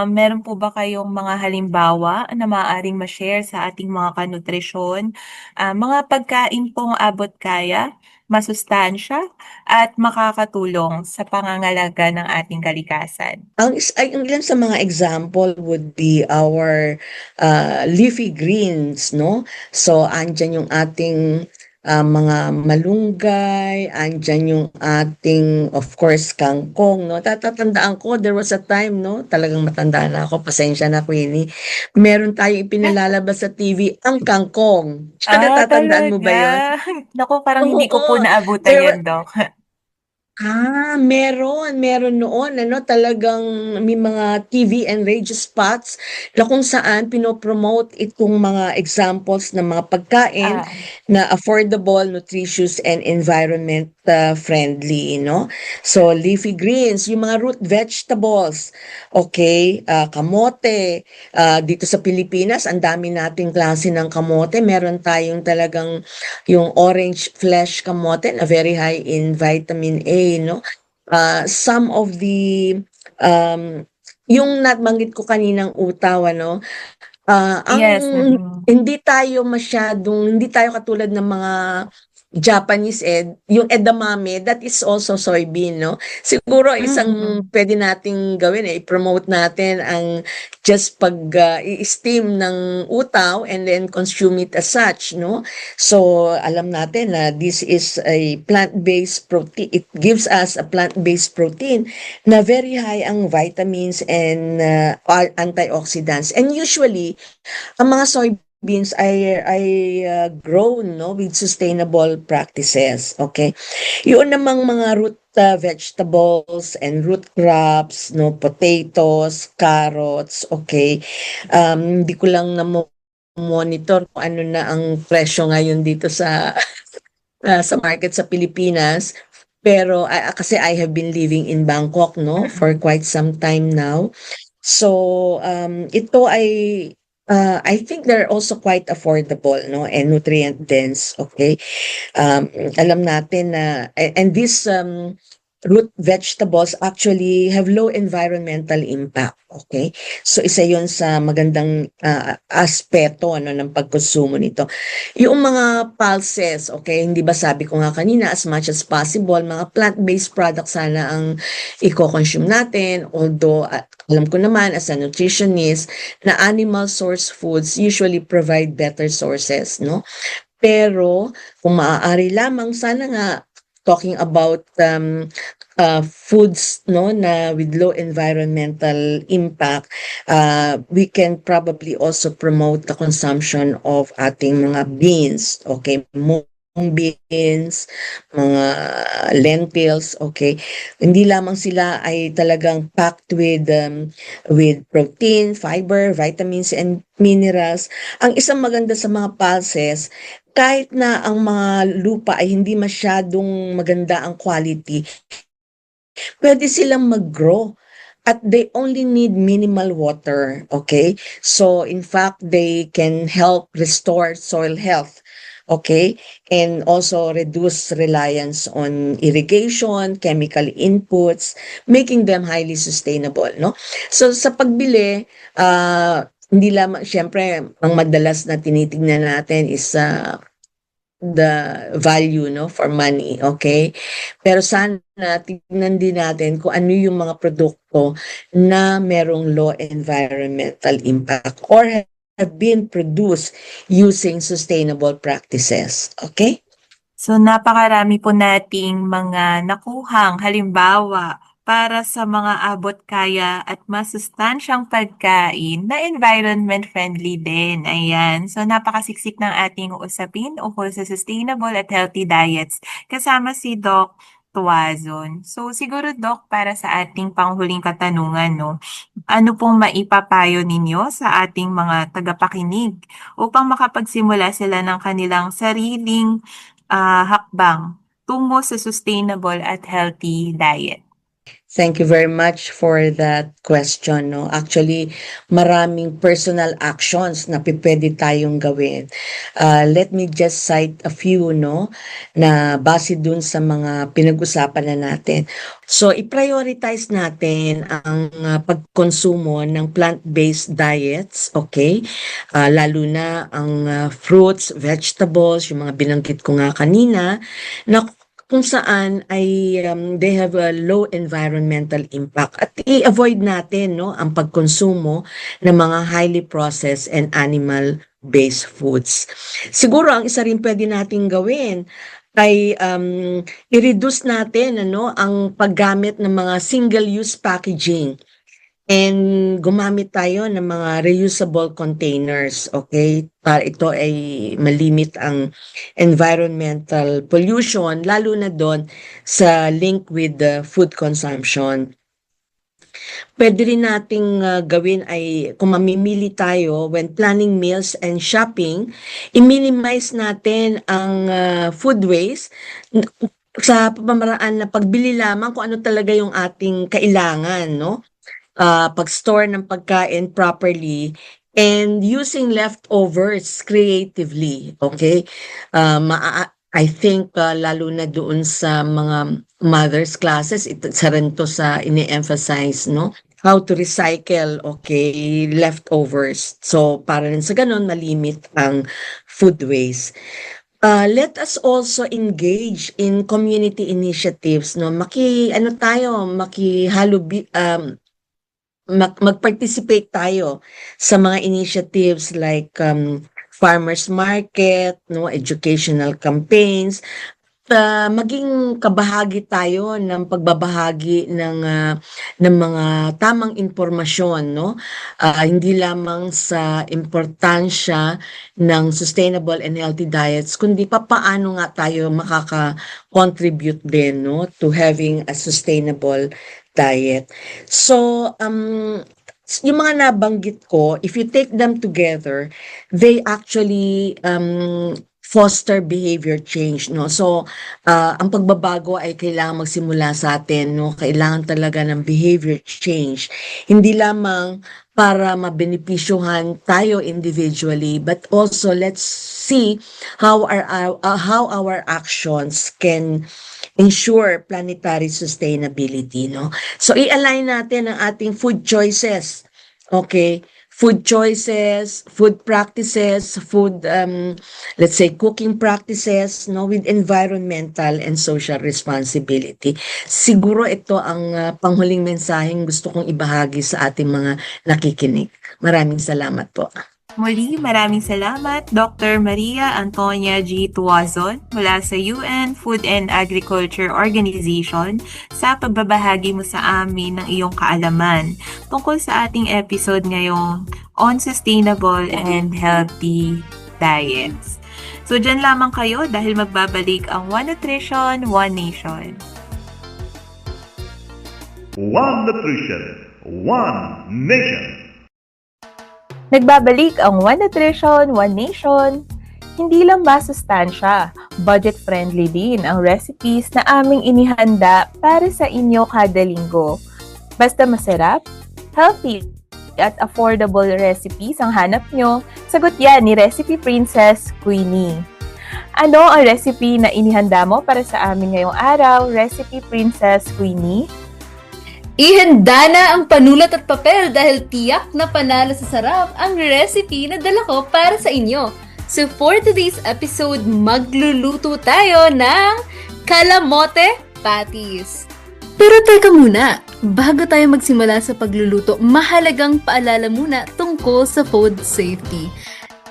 Meron po ba kayong mga halimbawa na maaaring ma-share sa ating mga kanutrisyon? Mga pagkain pong abot kaya, masustansya, at makakatulong sa pangangalaga ng ating kalikasan. Ang ilan sa mga example would be our leafy greens, no? So andyan yung ating mga malunggay, andyan yung ating, of course, kangkong, no? Tatatandaan ko, there was a time, no? Talagang matanda na ako, pasensya na, Queenie. Meron tayong ipinalalabas sa TV, ang kangkong. Natatandaan mo ba yun? Naku, parang hindi ko po Oo, naabutan there yun, Doc. meron noon ano, talagang may mga TV and radio spots na kung saan pinopromote itong mga examples ng mga pagkain Ah, na affordable, nutritious, and environment friendly, no? So, leafy greens, yung mga root vegetables, okay, kamote, dito sa Pilipinas, ang dami nating klase ng kamote. Meron tayong talagang yung orange flesh kamote na very high in vitamin A, no? Some of the yung nabanggit ko kaninang utaw, ano, ang yes. Mm. hindi tayo katulad ng mga Japanese yung edamame, that is also soybean, no? Siguro isang Mm. pwede nating gawin, i-promote natin ang just i-steam ng utaw and then consume it as such, no? So, alam natin na this is a plant-based protein. It gives us a plant-based protein na very high ang vitamins and antioxidants. And usually, ang mga soybeans ay grown, no, with sustainable practices, okay? Yun namang mga root vegetables and root crops, no, potatoes, carrots, okay? Hindi ko lang na monitor kung ano na ang presyo ngayon dito sa sa market sa Pilipinas. Pero kasi I have been living in Bangkok, no, for quite some time now. So, ito ay I think they're also quite affordable, no, and nutrient dense, okay? Alam natin na and these root vegetables actually have low environmental impact, okay? So isa 'yon sa magandang aspeto, ano, ng pagkonsumo nito. Yung mga pulses, okay, hindi ba sabi ko nga kanina, as much as possible, mga plant-based products sana ang i-consume natin, although alam ko naman as a nutritionist na animal source foods usually provide better sources, no? Pero kung maaari lamang, sana nga talking about foods, no, na with low environmental impact, we can probably also promote the consumption of ating mga beans, okay, mung beans, mga lentils, okay. Hindi lamang sila ay talagang packed with protein, fiber, vitamins, and minerals. Ang isang maganda sa mga pulses, kahit na ang mga lupa ay hindi masyadong maganda ang quality, pwede silang mag-grow at they only need minimal water, okay? So, in fact, they can help restore soil health, okay? And also reduce reliance on irrigation, chemical inputs, making them highly sustainable, no? So, sa pagbili, hindi lamang, syempre, ang madalas na tinitingnan natin is the value, no, for money, okay? Pero sana tignan din natin kung ano yung mga produkto na merong low environmental impact or have been produced using sustainable practices, okay? So napakarami po nating mga nakuhang halimbawa para sa mga abot kaya at masustansyang pagkain na environment friendly din. Ayan. So napakasiksik ng ating usapin ukol sa sustainable at healthy diets kasama si Doc Tuazon. So siguro Doc, para sa ating panghuling katanungan, no, ano pong maipapayo ninyo sa ating mga tagapakinig upang makapagsimula sila ng kanilang sariling hakbang tungo sa sustainable at healthy diet? Thank you very much for that question, no. Actually, maraming personal actions na pwede tayong gawin. Let me just cite a few, no, na base dun sa mga pinag-usapan na natin. So, i-prioritize natin ang pagkonsumo ng plant-based diets, okay? Lalo na ang fruits, vegetables, yung mga binanggit ko nga kanina, na kung saan ay they have a low environmental impact at i-avoid natin, no, ang pagkonsumo ng mga highly processed and animal plant-based foods. Siguro ang isa rin pwede nating gawin ay i-reduce natin ang paggamit ng mga single-use packaging and gumamit tayo ng mga reusable containers, okay? Para ito ay malimit ang environmental pollution, lalo na doon sa link with the food consumption. Pwede rin nating gawin ay kung mamimili tayo when planning meals and shopping, i-minimize natin ang food waste sa pamamaraan na pagbili lamang kung ano talaga yung ating kailangan, no? Pag-store ng pagkain properly and using leftovers creatively, okay? I think lalo na doon sa mga mothers classes, isa rin to sa ini-emphasize, no? How to recycle, okay, leftovers. So, para rin sa ganun, malimit ang food waste. Let us also engage in community initiatives, no? Mag-participate tayo sa mga initiatives like farmers market, no, educational campaigns, maging kabahagi tayo ng pagbabahagi ng mga tamang impormasyon, no? Hindi lamang sa importansya ng sustainable and healthy diets, kundi paano nga tayo makaka-contribute din, no, to having a sustainable diet. So, yung mga nabanggit ko, if you take them together, they actually foster behavior change, no? So, ang pagbabago ay kailangan magsimula sa atin, no? Kailangan talaga ng behavior change. Hindi lamang para mabenepisyuhan tayo individually, but also let's see how our actions can ensure planetary sustainability, no? So, i-align natin ang ating food choices, okay? Food choices, food practices, let's say cooking practices, no, with environmental and social responsibility. Siguro ito ang panghuling mensaheng gusto kong ibahagi sa ating mga nakikinig. Maraming salamat po. Muli, maraming salamat Dr. Maria Antonia G. Tuazon mula sa UN Food and Agriculture Organization sa pagbabahagi mo sa amin ng iyong kaalaman tungkol sa ating episode ngayong on sustainable and healthy diets. So dyan lamang kayo dahil magbabalik ang One Nutrition, One Nation. One Nutrition, One Nation. Nagbabalik ang One Nutrition, One Nation. Hindi lang masustansya, budget-friendly din ang recipes na aming inihanda para sa inyo kada linggo. Basta masarap, healthy, at affordable recipes ang hanap nyo, sagot yan ni Recipe Princess Queenie. Ano ang recipe na inihanda mo para sa amin ngayong araw, Recipe Princess Queenie? Ihanda na ang panulat at papel dahil tiyak na panalo sa sarap ang recipe na dala ko para sa inyo. So for today's episode, magluluto tayo ng kalamote patties. Pero teka muna, bago tayo magsimula sa pagluluto, mahalagang paalala muna tungkol sa food safety.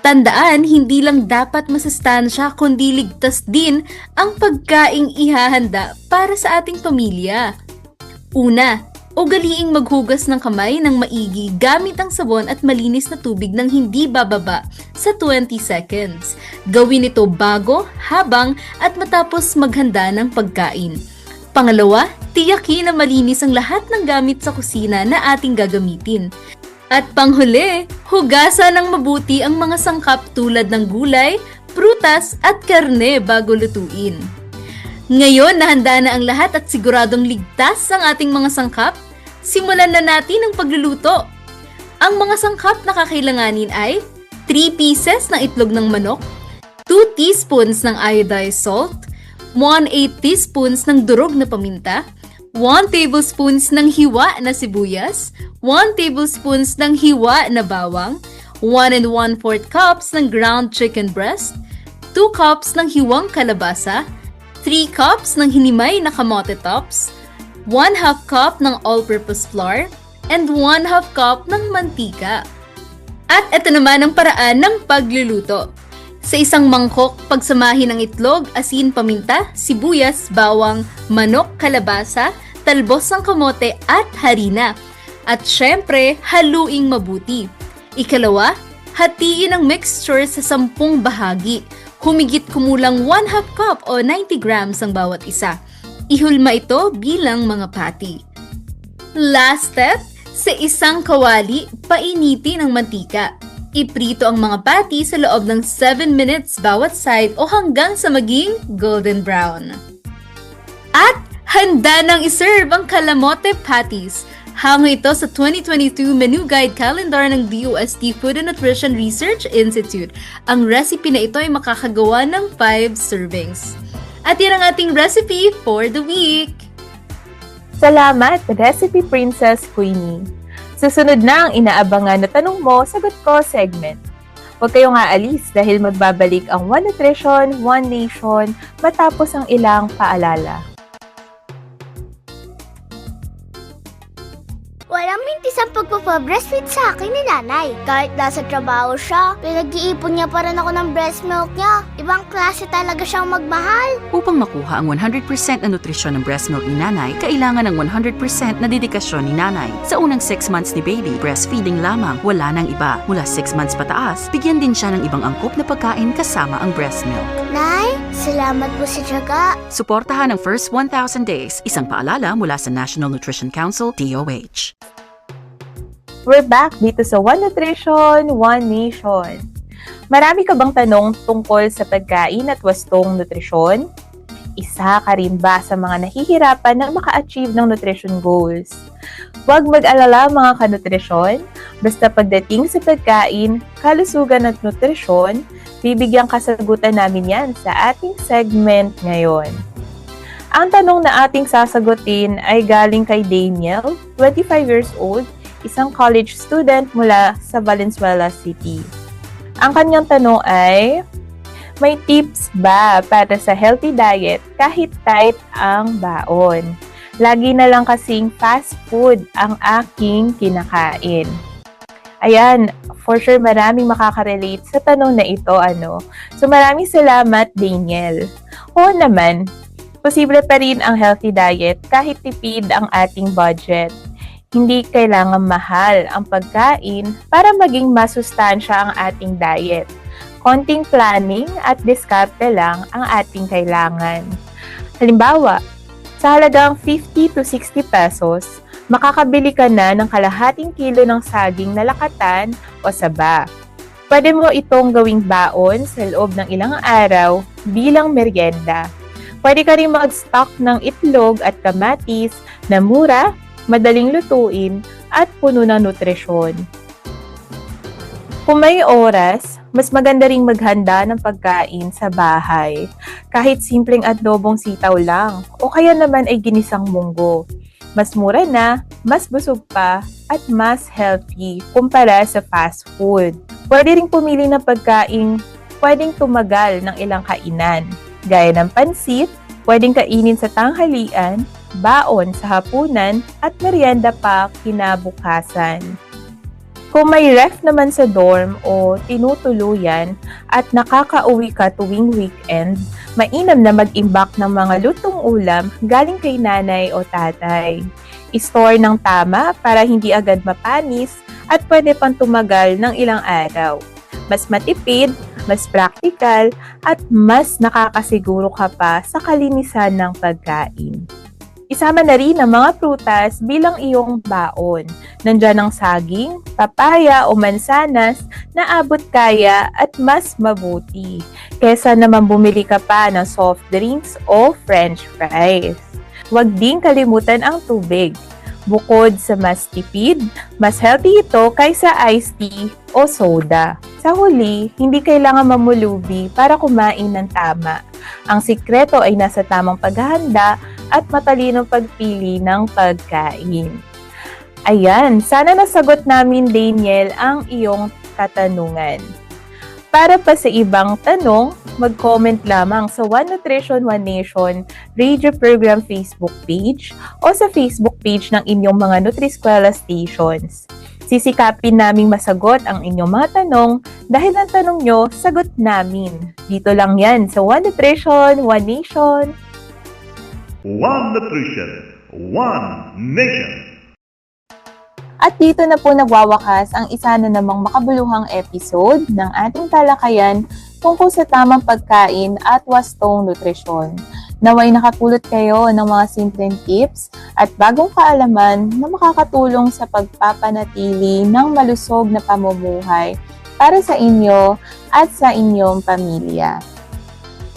Tandaan, hindi lang dapat masustansya kundi ligtas din ang pagkaing ihahanda para sa ating pamilya. Una, ugaliing maghugas ng kamay ng maigi gamit ang sabon at malinis na tubig nang hindi bababa sa 20 seconds. Gawin ito bago, habang at matapos maghanda ng pagkain. Pangalawa, tiyakin na malinis ang lahat ng gamit sa kusina na ating gagamitin. At panghuli, hugasan ng mabuti ang mga sangkap tulad ng gulay, prutas at karne bago lutuin. Ngayon, nahanda na ang lahat at siguradong ligtas ang ating mga sangkap. Simulan na natin ang pagluluto. Ang mga sangkap na kakailanganin ay 3 pieces ng itlog ng manok, 2 teaspoons ng iodized salt, 1/8 teaspoons ng durog na paminta, 1 tablespoons ng hiwa na sibuyas, 1 tablespoons ng hiwa na bawang, 1 1/4 cups ng ground chicken breast, 2 cups ng hiwang kalabasa, 3 cups ng hinimay na kamote tops, 1/2 cup ng all-purpose flour, and 1/2 cup ng mantika. At ito naman ang paraan ng pagluluto. Sa isang mangkok, pagsamahin ang itlog, asin, paminta, sibuyas, bawang, manok, kalabasa, talbos ng kamote at harina. At syempre, haluing mabuti. Ikalawa, hatiin ang mixture sa 10 bahagi. Humigit kumulang 1/2 cup o 90 grams ang bawat isa. Ihulma ito bilang mga patty. Last step, sa isang kawali, painitin ang mantika. Iprito ang mga patty sa loob ng 7 minutes bawat side o hanggang sa maging golden brown. At handa nang iserve ang kalamote patties. Hango ito sa 2022 Menu Guide Calendar ng DOST Food and Nutrition Research Institute. Ang recipe na ito ay makakagawa ng 5 servings. At yan ang ating recipe for the week! Salamat, Recipe Princess Queenie. Susunod na ang inaabangan na tanong mo, sagot ko segment. Huwag kayong aalis dahil magbabalik ang One Nutrition, One Nation matapos ang ilang paalala. Walang mintis ang pagpapabreastfeed sa akin ni nanay. Kahit nasa trabaho siya, pinag-iipon niya pa rin ako ng breast milk niya. Ibang klase talaga siyang magmahal. Upang makuha ang 100% na nutrisyon ng breast milk ni nanay, kailangan ng 100% na dedikasyon ni nanay. Sa unang 6 months ni baby, breastfeeding lamang, wala nang iba. Mula 6 months pataas, bigyan din siya ng ibang angkop na pagkain kasama ang breast milk. Nay, salamat po sa tiyaga. Suportahan ang first 1,000 days. Isang paalala mula sa National Nutrition Council, DOH. We're back dito sa One Nutrition, One Nation. Marami ka bang tanong tungkol sa pagkain at wastong nutrisyon? Isa ka rin ba sa mga nahihirapan na maka-achieve ng nutrition goals? Huwag mag-alala mga kanutrisyon, basta pagdating sa pagkain, kalusugan at nutrisyon, bibigyan kasagutan namin yan sa ating segment ngayon. Ang tanong na ating sasagutin ay galing kay Daniel, 25 years old, isang college student mula sa Valenzuela City. Ang kanyang tanong ay, may tips ba para sa healthy diet kahit tight ang baon? Lagi na lang kasing fast food ang aking kinakain. Ayan, for sure maraming makaka-relate sa tanong na ito, So maraming salamat, Daniel. Oo naman, posible pa rin ang healthy diet kahit tipid ang ating budget. Hindi kailangan mahal ang pagkain para maging masustansya ang ating diet. Konting planning at diskarte lang ang ating kailangan. Halimbawa, sa halagang 50 to 60 pesos, makakabili ka na ng kalahating kilo ng saging na lakatan o saba. Pwede mo itong gawing baon sa loob ng ilang araw bilang merienda. Pwede ka rin mag-stock ng itlog at kamatis na mura, madaling lutuin, at puno ng nutrisyon. Kung may oras, mas maganda ring maghanda ng pagkain sa bahay. Kahit simpleng adobong sitaw lang, o kaya naman ay ginisang munggo. Mas mura na, mas busog pa, at mas healthy kumpara sa fast food. Pwede ring pumili ng pagkain pwedeng tumagal ng ilang kainan, gaya ng pansit, pwedeng kainin sa tanghalian, baon sa hapunan, at merienda pa kinabukasan. Kung may ref naman sa dorm o tinutuluyan at nakakauwi ka tuwing weekend, mainam na mag-imbak ng mga lutong ulam galing kay nanay o tatay. I-store ng tama para hindi agad mapanis at pwede pang tumagal ng ilang araw. Mas matipid, mas practical, at mas nakakasiguro ka pa sa kalinisan ng pagkain. Isama na rin ang mga prutas bilang iyong baon. Nandiyan ang saging, papaya o mansanas na abot kaya at mas mabuti kesa naman bumili ka pa ng soft drinks o french fries. Huwag din kalimutan ang tubig. Bukod sa mas tipid, mas healthy ito kaysa iced tea o soda. Sa huli, hindi kailangan mamulubi para kumain ng tama. Ang sikreto ay nasa tamang paghahanda at matalinong pagpili ng pagkain. Ayan, sana nasagot namin, Daniel, ang iyong katanungan. Para pa sa ibang tanong, mag-comment lamang sa One Nutrition, One Nation radio program Facebook page o sa Facebook page ng inyong mga Nutri-Eskwela stations. Sisikapin naming masagot ang inyong mga tanong dahil ang tanong nyo, sagot namin. Dito lang yan sa One Nutrition, One Nation. One Nutrition, One Nation. At dito na po nagwawakas ang isa na namang makabuluhang episode ng ating talakayan tungkol sa tamang pagkain at wastong nutrisyon. Naway nakapulot kayo ng mga simpleng tips at bagong kaalaman na makakatulong sa pagpapanatili ng malusog na pamumuhay para sa inyo at sa inyong pamilya.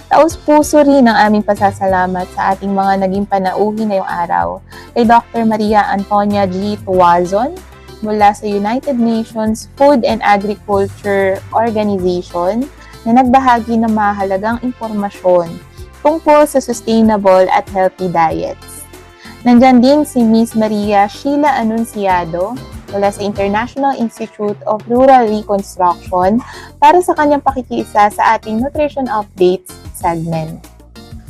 Taos-puso rin ang aming pasasalamat sa ating mga naging panauhin ngayong araw kay Dr. Maria Antonia G. Tuazon mula sa United Nations Food and Agriculture Organization na nagbahagi ng mahalagang impormasyon tungkol sa sustainable at healthy diets. Nandyan din si Miss Maria Sheila Anunciado mula sa International Institute of Rural Reconstruction para sa kanyang pakikiisa sa ating Nutrition Updates segment.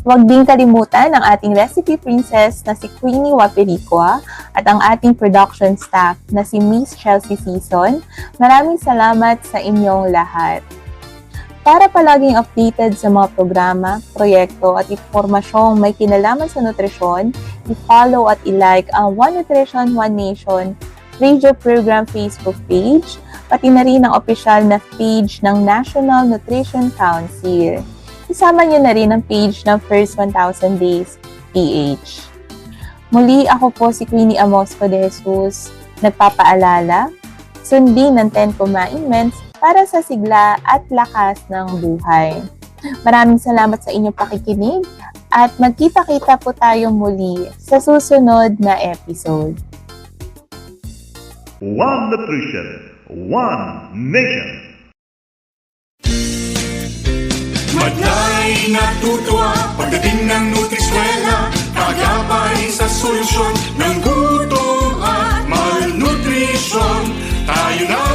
Huwag din kalimutan ang ating recipe princess na si Queenie Wapiricua at ang ating production staff na si Miss Chelsea Season. Maraming salamat sa inyong lahat. Para palaging updated sa mga programa, proyekto at impormasyong may kinalaman sa nutrisyon, i-follow at i-like ang One Nutrition, One Nation radio program Facebook page, pati na rin ang opisyal na page ng National Nutrition Council. Isama niyo na rin ang page ng First 1,000 Days PH. Muli ako po si Queenie Amosco de Jesus, nagpapaalala, sundin ng 10 Commandments para sa sigla at lakas ng buhay. Maraming salamat sa inyong pakikinig at magkita-kita po tayo muli sa susunod na episode. One Nutrition, One Nation. Madlay natutuwa pagdating ng Nutriskwela, kagapay sa solusyon ng gutom at malnutrisyon. Tayo na,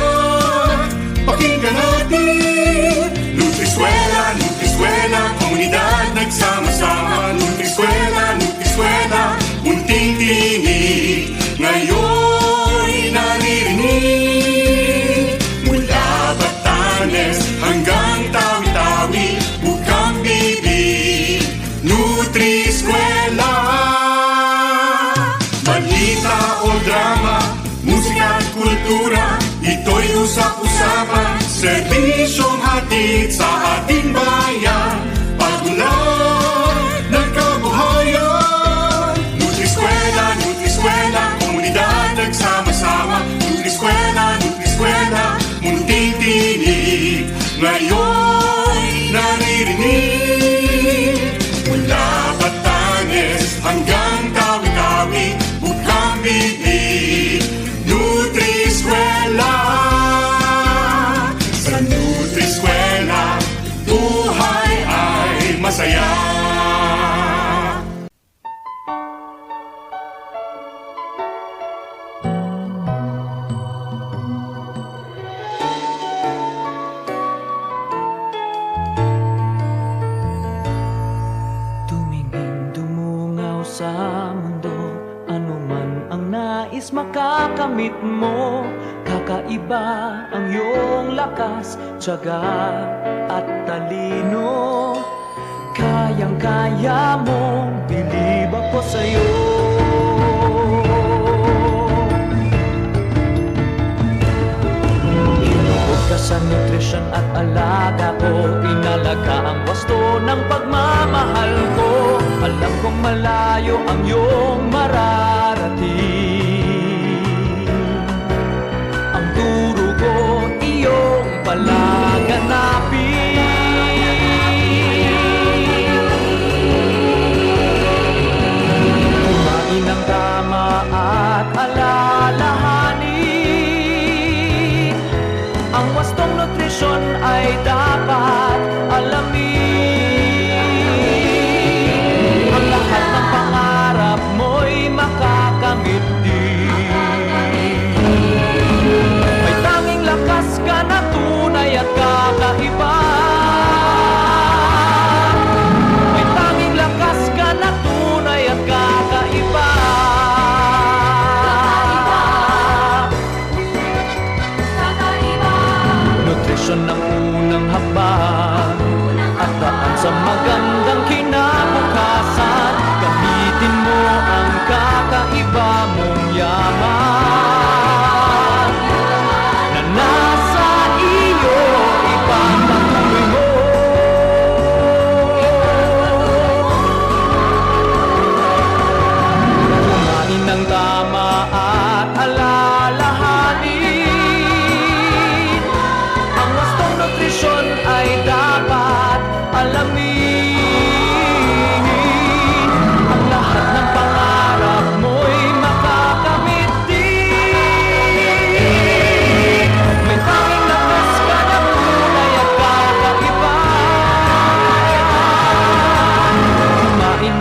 pakinggan natin. Nutriskwela, Nutriskwela, komunidad nagsama-sama. Nutriskwela, Nutriskwela, munting tinig, ngayon'y naririnig. Mula Batanes hanggang Tawi-Tawi, bukang bibig, Nutriskwela. Balita o drama, musika at kultura, ito'y usap-usapan, serbisyong hatid sa ating bayan, pag-ulan ng kabuhayan. Nutriskwela, Nutriskwela, komunidad nagsama-sama. Nutriskwela, Nutriskwela, munting tinig, ngayon'y naririnig. Mula Batanes hanggang Tawi-Tawi, bukang bibig, Nutriskwela. Sa Nutriskwela, buhay ay masaya. Sa mundo, anuman ang nais makakamit mo, kakaiba ang iyong lakas, tiyaga at talino. Kayang-kaya mo, bilib ako sa'yo. Inuod ka sa nutrisyon at alaga ko, inalaga ang wasto ng pagmamahal ko. Alam kong malayo ang iyong mararating. Ang turo ko iyong palaganapin. Kumain ng tama at alalahanin. Ang wastong nutrisyon ay dapat alamin. Mo'y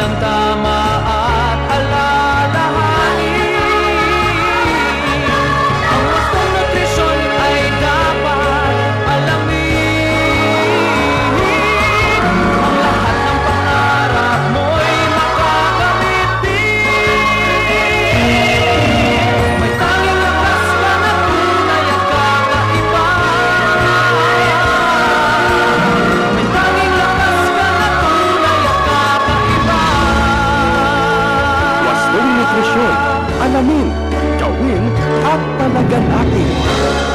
ng tama at alalahanin. Ang wastong nutrisyon ay dapat alamin. Ang lahat ng pangarap mo'y makakamit din. May tanging lakas ka na tunay at kakaiba. May tanging lakas ka na tunay at kakaiba. Wastong nutrisyon, alamin, gawin at palaganatin.